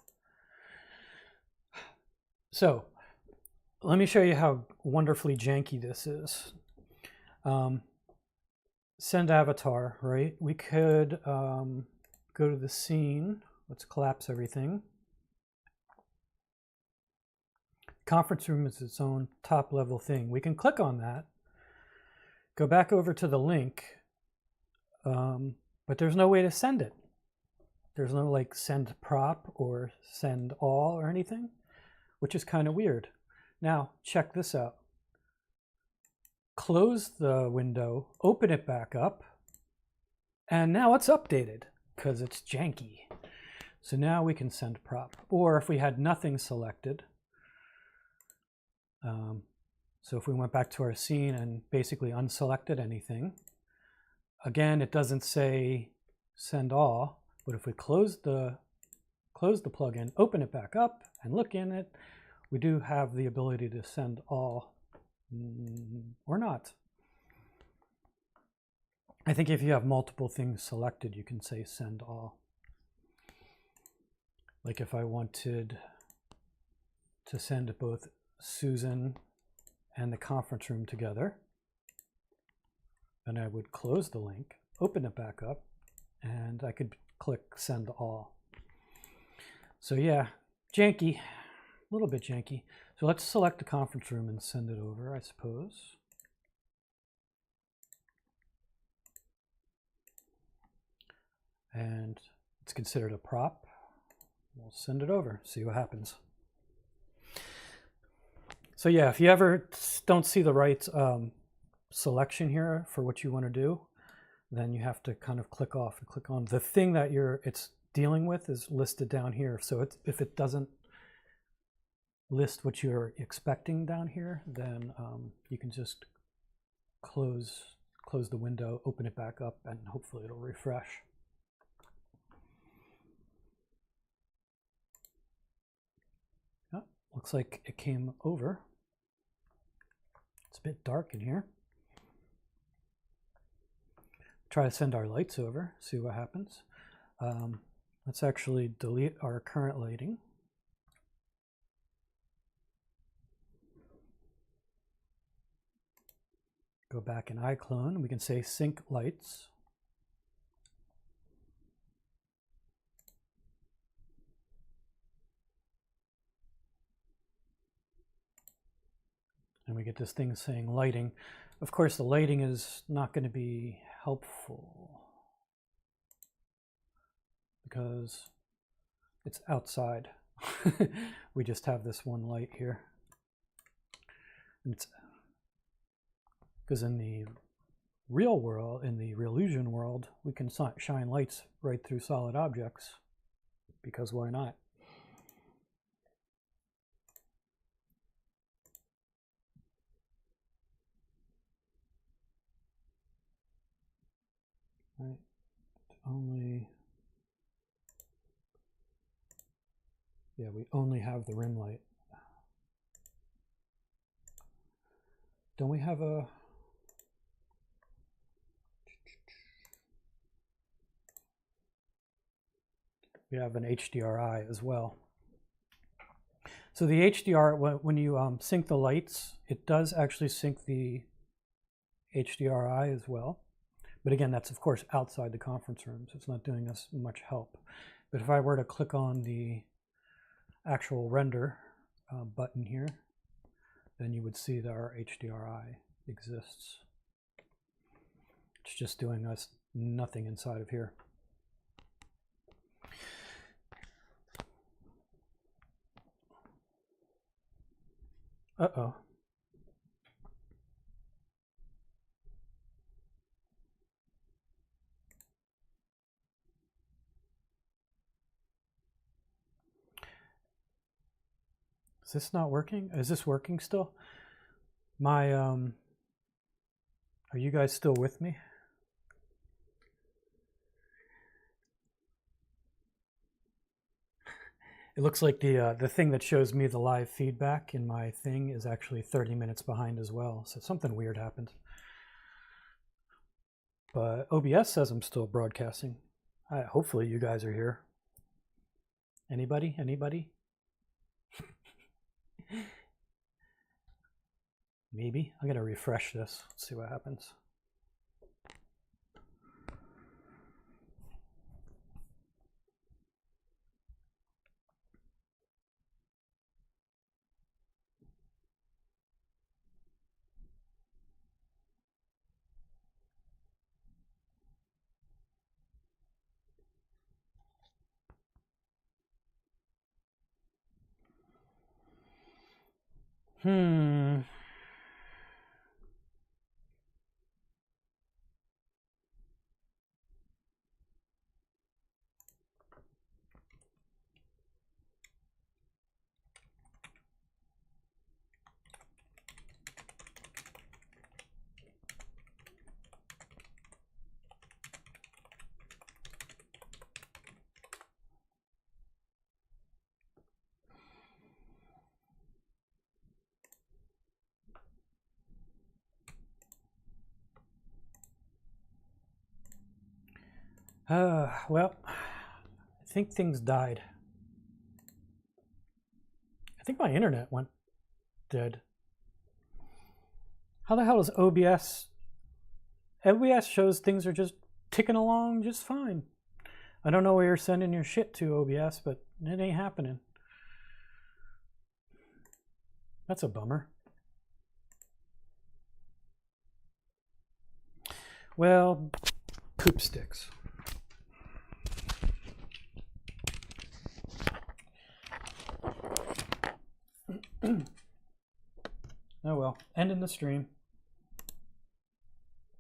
So let me show you how wonderfully janky this is. Send avatar, right? We could go to the scene. Let's collapse everything. Conference room is its own top level thing. We can click on that, go back over to the link, but there's no way to send it. There's no like send prop or send all or anything, which is kind of weird. Now, check this out. Close the window, open it back up, and now it's updated because it's janky. So now we can send prop. Or if we had nothing selected, so if we went back to our scene and basically unselected anything, again, it doesn't say send all, but if we close the plugin, open it back up and look in it, we do have the ability to send all or not. I think if you have multiple things selected, you can say send all. Like if I wanted to send both Susan and the conference room together, then I would close the link, open it back up, and I could click send all. So yeah, janky, a little bit janky. So let's select the conference room and send it over, I suppose. And it's considered a prop. We'll send it over, see what happens. So yeah, if you ever don't see the right selection here for what you want to do, then you have to kind of click off and click on. The thing that it's dealing with is listed down here. So if it doesn't list what you're expecting down here, then you can just close the window, open it back up, and hopefully it'll refresh. Oh, looks like it came over. It's a bit dark in here. Try to send our lights over, see what happens. Let's actually delete our current lighting. Go back in iClone. We can say sync lights. And we get this thing saying lighting. Of course, the lighting is not going to be helpful because it's outside. We just have this one light here. And it's because in the real world, in the Reallusion world, we can shine lights right through solid objects, because why not? Right. We only have the rim light. Don't we have a... We have an HDRI as well. So the HDR, when you sync the lights, it does actually sync the HDRI as well. But again, that's of course outside the conference room, so it's not doing us much help. But if I were to click on the actual render button here, then you would see that our HDRI exists. It's just doing us nothing inside of here. Uh-oh. Is this not working? Is this working still? My, are you guys still with me? It looks like the thing that shows me the live feedback in my thing is actually 30 minutes behind as well. So something weird happened. But OBS says I'm still broadcasting. Hopefully you guys are here. Anybody? Anybody? Maybe. I'm going to refresh this. Let's see what happens. Well, I think things died. I think my internet went dead. How the hell is OBS? OBS shows things are just ticking along just fine. I don't know where you're sending your shit to, OBS, but it ain't happening. That's a bummer. Well, poop sticks. Oh well, ending the stream.